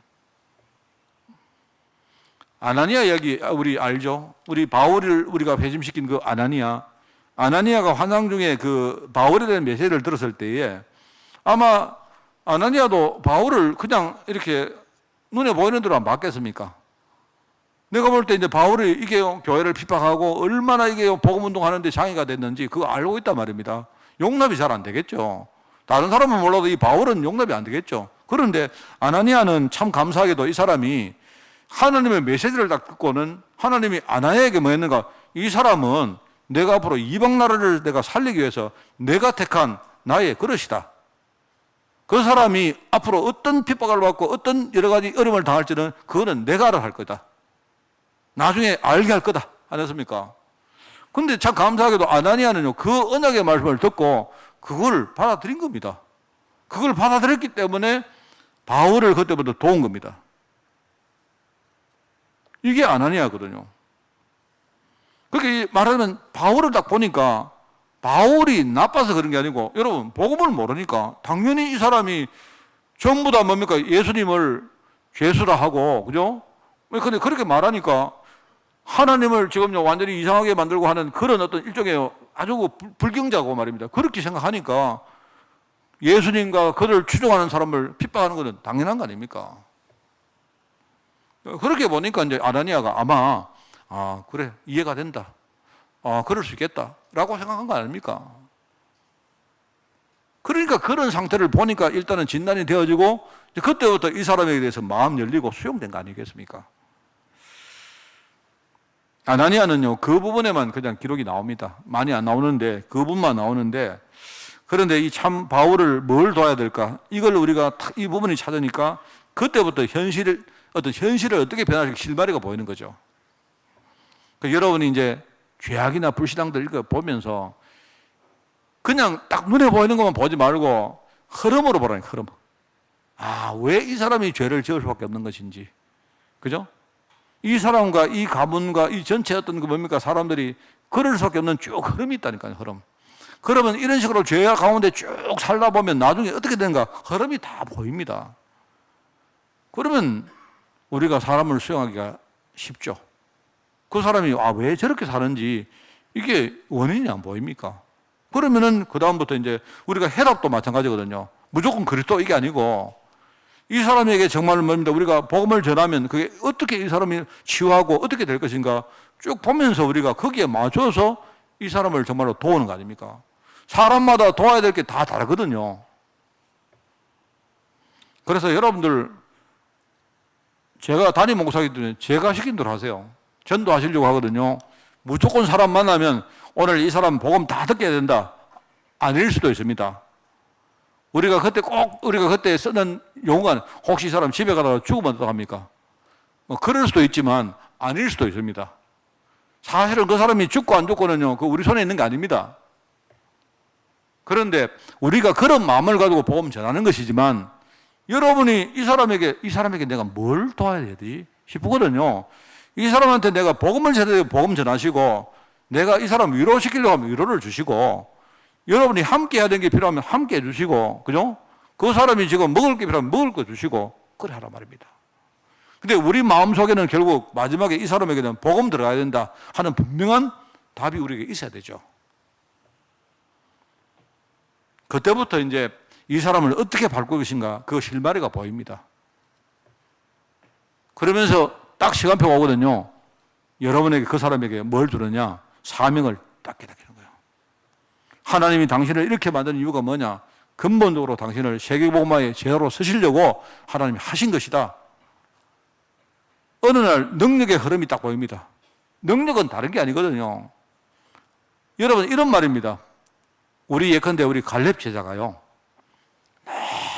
아나니아 이야기 우리 알죠? 우리 바울을 우리가 회심시킨 그 아나니아가 환상 중에 그 바울에 대한 메시지를 들었을 때에 아마 아나니아도 바울을 그냥 이렇게 눈에 보이는 대로 안 받겠습니까? 내가 볼 때 이제 바울이 이게 교회를 핍박하고 얼마나 이게 복음 운동하는데 장애가 됐는지 그거 알고 있단 말입니다. 용납이 잘 안 되겠죠. 다른 사람은 몰라도 이 바울은 용납이 안 되겠죠. 그런데 아나니아는 참 감사하게도 이 사람이 하나님의 메시지를 딱 듣고는 하나님이 아나니아에게 뭐 했는가? 이 사람은 내가 앞으로 이방 나라를 내가 살리기 위해서 내가 택한 나의 그릇이다. 그 사람이 앞으로 어떤 핍박을 받고 어떤 여러 가지 어려움을 당할지는 그거는 내가 알아 할 거다. 나중에 알게 할 거다. 안 했습니까? 근데 참 감사하게도 아나니아는요, 그 언약의 말씀을 듣고 그걸 받아들인 겁니다. 그걸 받아들였기 때문에 바울을 그때부터 도운 겁니다. 이게 아나니아거든요. 그렇게 말하면 바울을 딱 보니까 바울이 나빠서 그런 게 아니고 여러분 복음을 모르니까 당연히 이 사람이 전부 다 뭡니까? 예수님을 죄수라 하고 그죠? 근데 그렇게 말하니까 하나님을 지금요 완전히 이상하게 만들고 하는 그런 어떤 일종의 아주 불경자고 말입니다. 그렇게 생각하니까 예수님과 그를 추종하는 사람을 핍박하는 것은 당연한 거 아닙니까? 그렇게 보니까 이제 아나니아가 아마 그래 이해가 된다. 그럴 수 있겠다라고 생각한 거 아닙니까? 그러니까 그런 상태를 보니까 일단은 진단이 되어지고 그때부터 이 사람에 대해서 마음 열리고 수용된 거 아니겠습니까? 아나니아는요 그 부분에만 그냥 기록이 나옵니다. 많이 안 나오는데 그 부분만 나오는데 그런데 이 참 바울을 뭘 도와야 될까? 이걸 우리가 이 부분을 찾으니까 그때부터 현실을 어떻게 변화시킬 실마리가 보이는 거죠. 그러니까 여러분이 이제 죄악이나 불신앙들 이거 보면서 그냥 딱 눈에 보이는 것만 보지 말고 흐름으로 보라니까, 흐름. 왜 이 사람이 죄를 지을 수밖에 없는 것인지. 그죠? 이 사람과 이 가문과 이 전체 어떤 그 뭡니까? 사람들이 그럴 수밖에 없는 쭉 흐름이 있다니까요, 흐름. 그러면 이런 식으로 죄악 가운데 쭉 살다 보면 나중에 어떻게 되는가? 흐름이 다 보입니다. 그러면 우리가 사람을 수용하기가 쉽죠. 그 사람이 왜 저렇게 사는지 이게 원인이 안 보입니까? 그러면은 그다음부터 이제 우리가 해답도 마찬가지거든요. 무조건 그리스도 이게 아니고 이 사람에게 정말 뭡니다. 우리가 복음을 전하면 그게 어떻게 이 사람이 치유하고 어떻게 될 것인가 쭉 보면서 우리가 거기에 맞춰서 이 사람을 정말로 도우는 거 아닙니까? 사람마다 도와야 될 게 다 다르거든요. 그래서 여러분들 제가 담임 목사이기 때문에 제가 시킨 대로 하세요. 전도하시려고 하거든요. 무조건 사람 만나면 오늘 이 사람 복음 다 듣게 해야 된다. 아닐 수도 있습니다. 우리가 그때 쓰는 용어는 혹시 이 사람 집에 가다가 죽으면 어떡합니까? 그럴 수도 있지만 아닐 수도 있습니다. 사실은 그 사람이 죽고 안 죽고는요, 그 우리 손에 있는 게 아닙니다. 그런데 우리가 그런 마음을 가지고 복음 전하는 것이지만 여러분이 이 사람에게 내가 뭘 도와야 되지 싶거든요. 이 사람한테 내가 복음을 전해 복음 전하시고, 내가 이 사람 위로시키려고 하면 위로를 주시고, 여러분이 함께 해야 되는 게 필요하면 함께 해주시고, 그죠? 그 사람이 지금 먹을 게 필요하면 먹을 거 주시고, 그래 하란 말입니다. 근데 우리 마음속에는 결국 마지막에 이 사람에게는 복음 들어가야 된다 하는 분명한 답이 우리에게 있어야 되죠. 그때부터 이제 이 사람을 어떻게 바꿀 것인가, 그 실마리가 보입니다. 그러면서 딱 시간표가 오거든요. 여러분에게, 그 사람에게 뭘 주느냐? 사명을 딱 깨닫게 하는 거예요. 하나님이 당신을 이렇게 만든 이유가 뭐냐? 근본적으로 당신을 세계복음화의 제자로 쓰시려고 하나님이 하신 것이다. 어느 날 능력의 흐름이 딱 보입니다. 능력은 다른 게 아니거든요. 여러분, 이런 말입니다. 우리 예컨대 우리 갈렙 제자가요,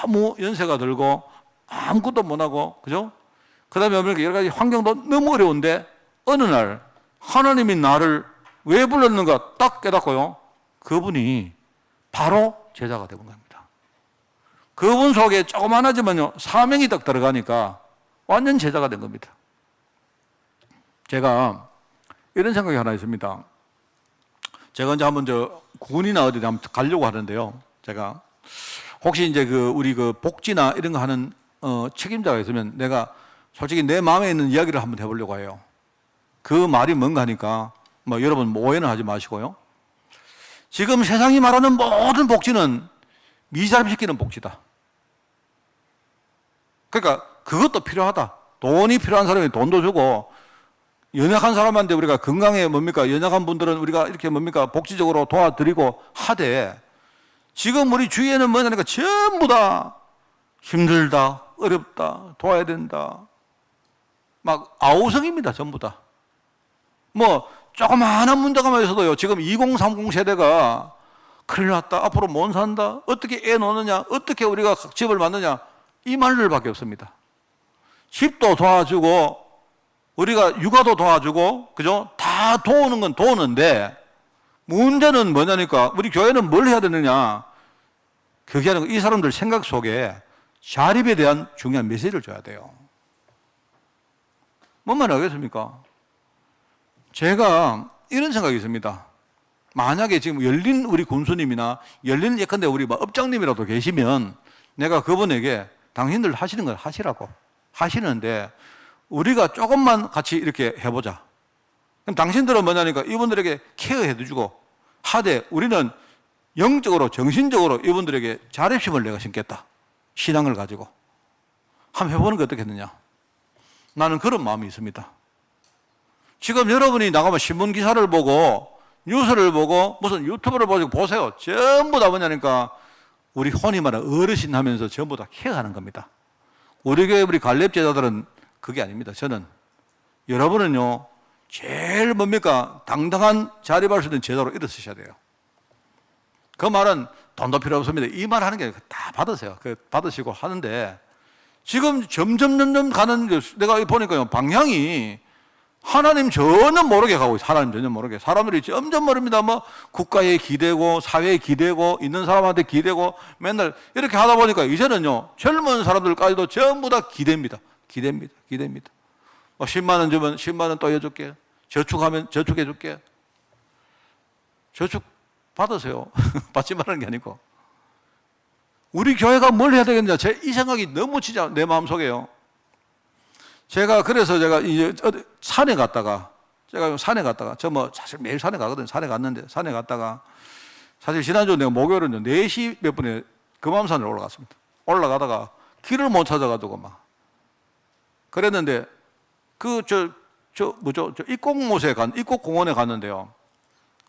너무 연세가 들고 아무것도 못하고, 그죠? 그 다음에 여러 가지 환경도 너무 어려운데 어느 날 하나님이 나를 왜 불렀는가 딱 깨닫고요, 그분이 바로 제자가 되는 겁니다. 그분 속에 조그만하지만요 사명이 딱 들어가니까 완전 제자가 된 겁니다. 제가 이런 생각이 하나 있습니다. 제가 이제 한번 군이나 어디 한번 가려고 하는데요, 제가 혹시 이제 우리 복지나 이런 거 하는 책임자가 있으면 내가 솔직히 내 마음에 있는 이야기를 한번 해보려고 해요. 그 말이 뭔가 하니까 여러분 오해는 하지 마시고요. 지금 세상이 말하는 모든 복지는 미사립시키는 복지다. 그러니까 그것도 필요하다. 돈이 필요한 사람이 돈도 주고, 연약한 사람한테 우리가 건강에 연약한 분들은 우리가 이렇게 복지적으로 도와드리고 하되, 지금 우리 주위에는 뭐냐니까 전부 다 힘들다, 어렵다, 도와야 된다, 막 아우성입니다. 전부 다. 조그마한 문제가 있어도요, 지금 2030 세대가 큰일 났다, 앞으로 못 산다, 어떻게 애 놓느냐, 어떻게 우리가 집을 만드냐, 이 말들밖에 없습니다. 집도 도와주고 우리가 육아도 도와주고, 그죠? 다 도우는 건 도우는데 문제는 뭐냐니까 우리 교회는 뭘 해야 되느냐, 그게 아니고 이 사람들 생각 속에 자립에 대한 중요한 메시지를 줘야 돼요. 뭔 말이 하겠습니까? 제가 이런 생각이 있습니다. 만약에 지금 열린 우리 군수님이나 열린 예컨대 우리 업장님이라도 계시면 내가 그분에게 당신들 하시는 걸 하시라고 하시는데, 우리가 조금만 같이 이렇게 해보자. 그럼 당신들은 뭐냐니까 이분들에게 케어해 주고 하되, 우리는 영적으로 정신적으로 이분들에게 자립심을 내가 심겠다. 신앙을 가지고 한번 해보는 게 어떻겠느냐. 나는 그런 마음이 있습니다. 지금 여러분이 나가면 신문 기사를 보고 뉴스를 보고 무슨 유튜브를 보세요. 전부 다 뭐냐니까 우리 혼이 말하는 어르신 하면서 전부 다 케어하는 겁니다. 우리 교회 우리 갈렙 제자들은 그게 아닙니다. 저는 여러분은요 제일 당당한 자립할 수 있는 제자로 일어서셔야 돼요. 그 말은 돈도 필요 없습니다. 이 말 하는 게 다 받으세요. 받으시고 하는데, 지금 점점 가는, 내가 보니까요 방향이 하나님 전혀 모르게 가고 있어요. 하나님 전혀 모르게. 사람들이 점점 모릅니다. 국가에 기대고 사회에 기대고 있는 사람한테 기대고 맨날 이렇게 하다 보니까 이제는요 젊은 사람들까지도 전부 다 기대입니다. 10만 원 주면 10만 원 또 해줄게. 저축하면 저축해줄게. 저축 받으세요. 받지 말라는 게 아니고. 우리 교회가 뭘 해야 되겠냐. 이 생각이 너무 진짜 내 마음속에요. 그래서 제가 이제 산에 갔다가, 저 사실 매일 산에 가거든요. 산에 갔다가, 사실 지난주 내가 목요일은 4시 몇 분에 금암산을 올라갔습니다. 올라가다가 길을 못 찾아가지고 그랬는데, 입곡공원에 갔는데요.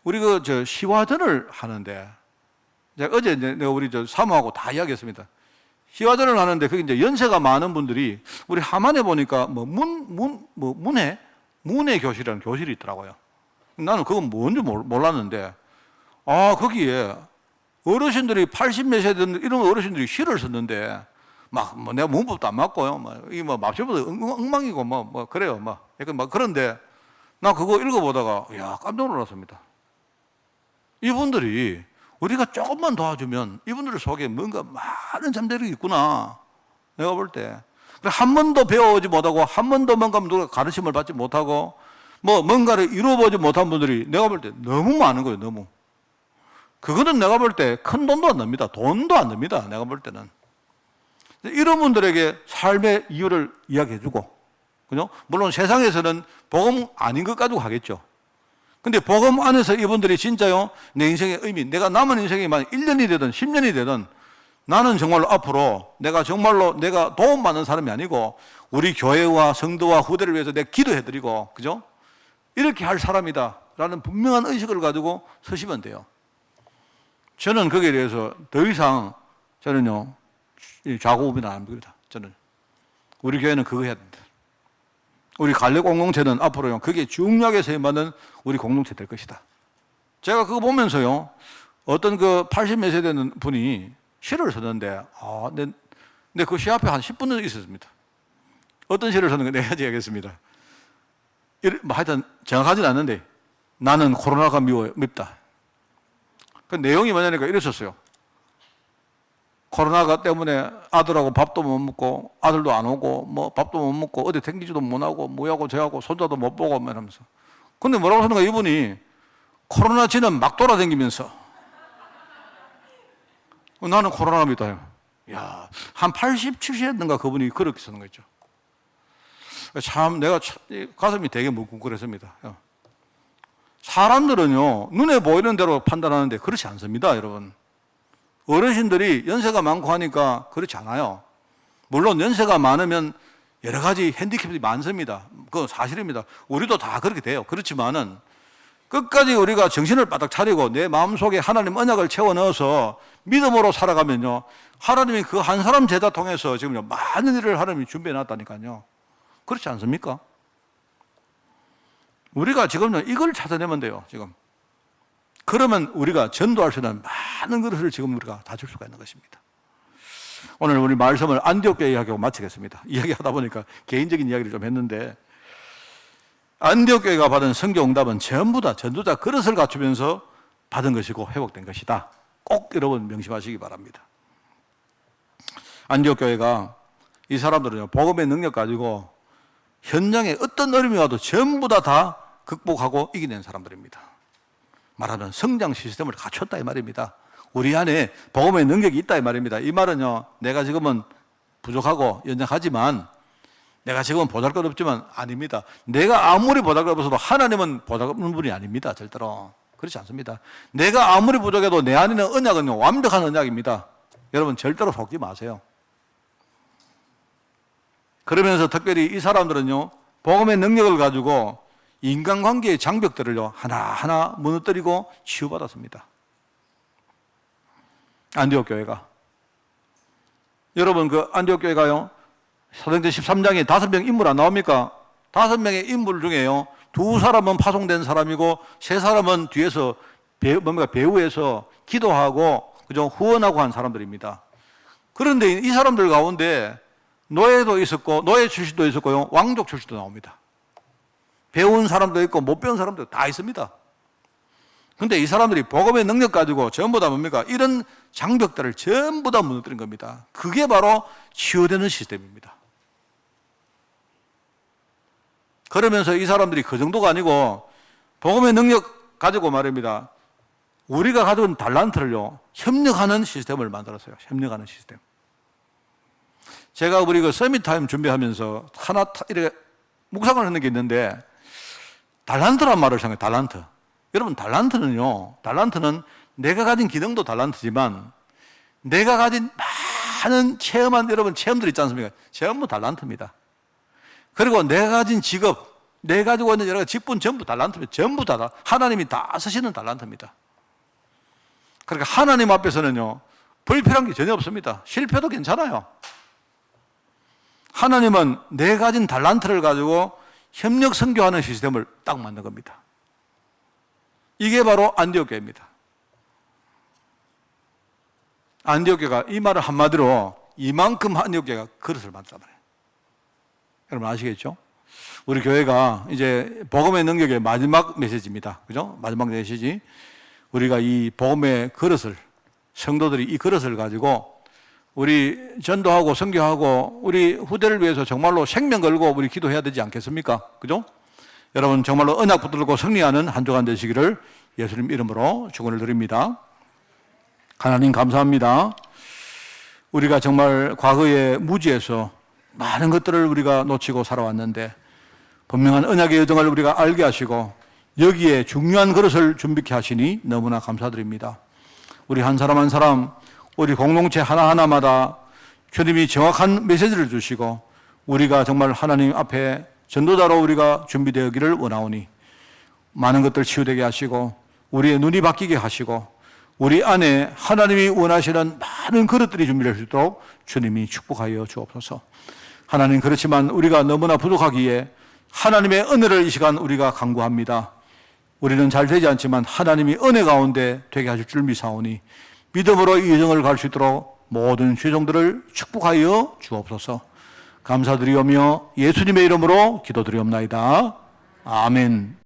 우리 시화전을 하는데, 어제 내가 우리 사모하고 다 이야기했습니다. 시화전을 하는데, 그게 이제 연세가 많은 분들이, 우리 하만에 보니까 문해 교실이라는 교실이 있더라고요. 나는 그건 뭔지 몰랐는데, 거기에 어르신들이 80몇 세대 이런 어르신들이 시를 썼는데, 내가 문법도 안 맞고요. 맙시보다 엉망이고, 그래요. 약간 그런데, 나 그거 읽어보다가, 깜짝 놀랐습니다. 이분들이 우리가 조금만 도와주면 이분들 속에 뭔가 많은 잠재력이 있구나. 내가 볼 때. 한 번도 배워오지 못하고 한 번도 뭔가 누가 가르침을 받지 못하고 뭔가를 이루어보지 못한 분들이 내가 볼 때 너무 많은 거예요. 너무. 그거는 내가 볼 때 큰 돈도 안 납니다. 돈도 안 납니다. 내가 볼 때는. 이런 분들에게 삶의 이유를 이야기해주고, 그죠? 물론 세상에서는 복음 아닌 것 가지고 하겠죠. 근데 복음 안에서 이분들이 진짜요, 내 인생의 의미, 내가 남은 인생이 만약 1년이 되든 10년이 되든 나는 정말로 앞으로 내가 정말로 내가 도움받는 사람이 아니고 우리 교회와 성도와 후대를 위해서 내가 기도해드리고, 그죠? 이렇게 할 사람이다 라는 분명한 의식을 가지고 서시면 돼요. 저는 거기에 대해서 더 이상 저는요, 좌고우비는 안 합니다. 저는. 우리 교회는 그거 해야 된다. 우리 갈래 공동체는 앞으로요, 그게 중요하게 세임받는 우리 공동체 될 것이다. 제가 그거 보면서요, 어떤 그 80몇 세 되는 분이 시를 썼는데, 근데 그 시 앞에 한 10분 있었습니다. 어떤 시를 썼는가 내가 얘기하겠습니다. 하여튼 정확하진 않는데, 나는 코로나가 밉다. 그 내용이 뭐냐니까 이랬었어요. 코로나가 때문에 아들하고 밥도 못 먹고 아들도 안 오고 밥도 못 먹고 어디 댕기지도 못하고 뭐하고 저하고 손자도 못 보고 하면서. 근데 뭐라고 하는가 이분이 코로나 지는 막 돌아다니면서 나는 코로나가 믿어요. 야, 한 80, 70였는가 그분이 그렇게 쓰는 거죠. 참 내가 가슴이 되게 뭉클했습니다. 사람들은요, 눈에 보이는 대로 판단하는데 그렇지 않습니다, 여러분. 어르신들이 연세가 많고 하니까 그렇지 않아요. 물론 연세가 많으면 여러 가지 핸디캡이 많습니다. 그건 사실입니다. 우리도 다 그렇게 돼요. 그렇지만은 끝까지 우리가 정신을 바짝 차리고 내 마음속에 하나님 언약을 채워 넣어서 믿음으로 살아가면요, 하나님이 그 한 사람 제자 통해서 지금 많은 일을 하나님이 준비해 놨다니까요. 그렇지 않습니까? 우리가 지금요, 이걸 찾아내면 돼요, 지금. 그러면 우리가 전도할 수 있는 많은 것을 지금 우리가 다 줄 수가 있는 것입니다. 오늘 우리 말씀을 안디옥 교회 이야기하고 마치겠습니다. 이야기하다 보니까 개인적인 이야기를 좀 했는데, 안디옥 교회가 받은 성교 응답은 전부 다 전도자 그릇을 갖추면서 받은 것이고 회복된 것이다. 꼭 여러분 명심하시기 바랍니다. 안디옥 교회가 이 사람들은요, 복음의 능력 가지고 현장에 어떤 어려움이 와도 전부 다 극복하고 이겨낸 사람들입니다. 말하는 성장 시스템을 갖췄다 이 말입니다. 우리 안에 복음의 능력이 있다 이 말입니다. 이 말은요, 내가 지금은 부족하고 연약하지만, 내가 지금은 보잘것없지만 아닙니다. 내가 아무리 보잘것없어도 하나님은 보잘것없는 분이 아닙니다. 절대로. 그렇지 않습니다. 내가 아무리 부족해도 내 안에 있는 언약은요, 완벽한 언약입니다. 여러분 절대로 속지 마세요. 그러면서 특별히 이 사람들은요, 복음의 능력을 가지고 인간관계의 장벽들을요, 하나하나 무너뜨리고 치유받았습니다. 안디옥 교회가. 여러분, 그 안디옥 교회가요, 사도행전 13장에 5명 인물 안 나옵니까? 5명의 인물 중에요, 2사람은 파송된 사람이고 3사람은 뒤에서 배후에서 기도하고, 그죠? 후원하고 한 사람들입니다. 그런데 이 사람들 가운데 노예도 있었고, 노예 출신도 있었고요, 왕족 출신도 나옵니다. 배운 사람도 있고 못 배운 사람도 다 있습니다. 근데 이 사람들이 복음의 능력 가지고 전부 다 뭡니까? 이런 장벽들을 전부 다 무너뜨린 겁니다. 그게 바로 치유되는 시스템입니다. 그러면서 이 사람들이 그 정도가 아니고 복음의 능력 가지고 말입니다, 우리가 가져온 달란트를요, 협력하는 시스템을 만들었어요. 협력하는 시스템. 제가 우리 그 서밋타임 준비하면서 하나 이렇게 묵상을 하는 게 있는데, 달란트란 말을 생각해요. 달란트. 여러분, 달란트는 내가 가진 기능도 달란트지만 내가 가진 많은 여러분 체험들 있지 않습니까? 전부 달란트입니다. 그리고 내가 가진 직업, 내가 가지고 있는 여러 가지 직분 전부 달란트입니다. 전부 다 하나님이 다 쓰시는 달란트입니다. 그러니까 하나님 앞에서는요, 불필요한 게 전혀 없습니다. 실패도 괜찮아요. 하나님은 내가 가진 달란트를 가지고 협력 선교하는 시스템을 딱 만든 겁니다. 이게 바로 안디옥 교회입니다. 안디옥 교회가 이 말을 한마디로 이만큼 안디옥 교회가 그릇을 만들단 말이에요. 여러분 아시겠죠? 우리 교회가 이제 복음의 능력의 마지막 메시지입니다. 그죠? 마지막 메시지. 우리가 이 복음의 그릇을, 성도들이 이 그릇을 가지고 우리 전도하고 선교하고 우리 후대를 위해서 정말로 생명 걸고 우리 기도해야 되지 않겠습니까? 그죠? 여러분 정말로 언약 붙들고 승리하는 한 주간 되시기를 예수님 이름으로 축원을 드립니다. 하나님 감사합니다. 우리가 정말 과거의 무지에서 많은 것들을 우리가 놓치고 살아왔는데 분명한 언약의 여정을 우리가 알게 하시고 여기에 중요한 그릇을 준비케 하시니 너무나 감사드립니다. 우리 한 사람 한 사람, 우리 공동체 하나하나마다 주님이 정확한 메시지를 주시고 우리가 정말 하나님 앞에 전도자로 우리가 준비되기를 원하오니 많은 것들 치유되게 하시고 우리의 눈이 바뀌게 하시고 우리 안에 하나님이 원하시는 많은 그릇들이 준비될 수 있도록 주님이 축복하여 주옵소서. 하나님 그렇지만 우리가 너무나 부족하기에 하나님의 은혜를 이 시간 우리가 간구합니다. 우리는 잘 되지 않지만 하나님이 은혜 가운데 되게 하실 줄 미사오니 믿음으로 이 여정을 갈 수 있도록 모든 죄종들을 축복하여 주옵소서. 감사드리오며 예수님의 이름으로 기도드리옵나이다. 아멘.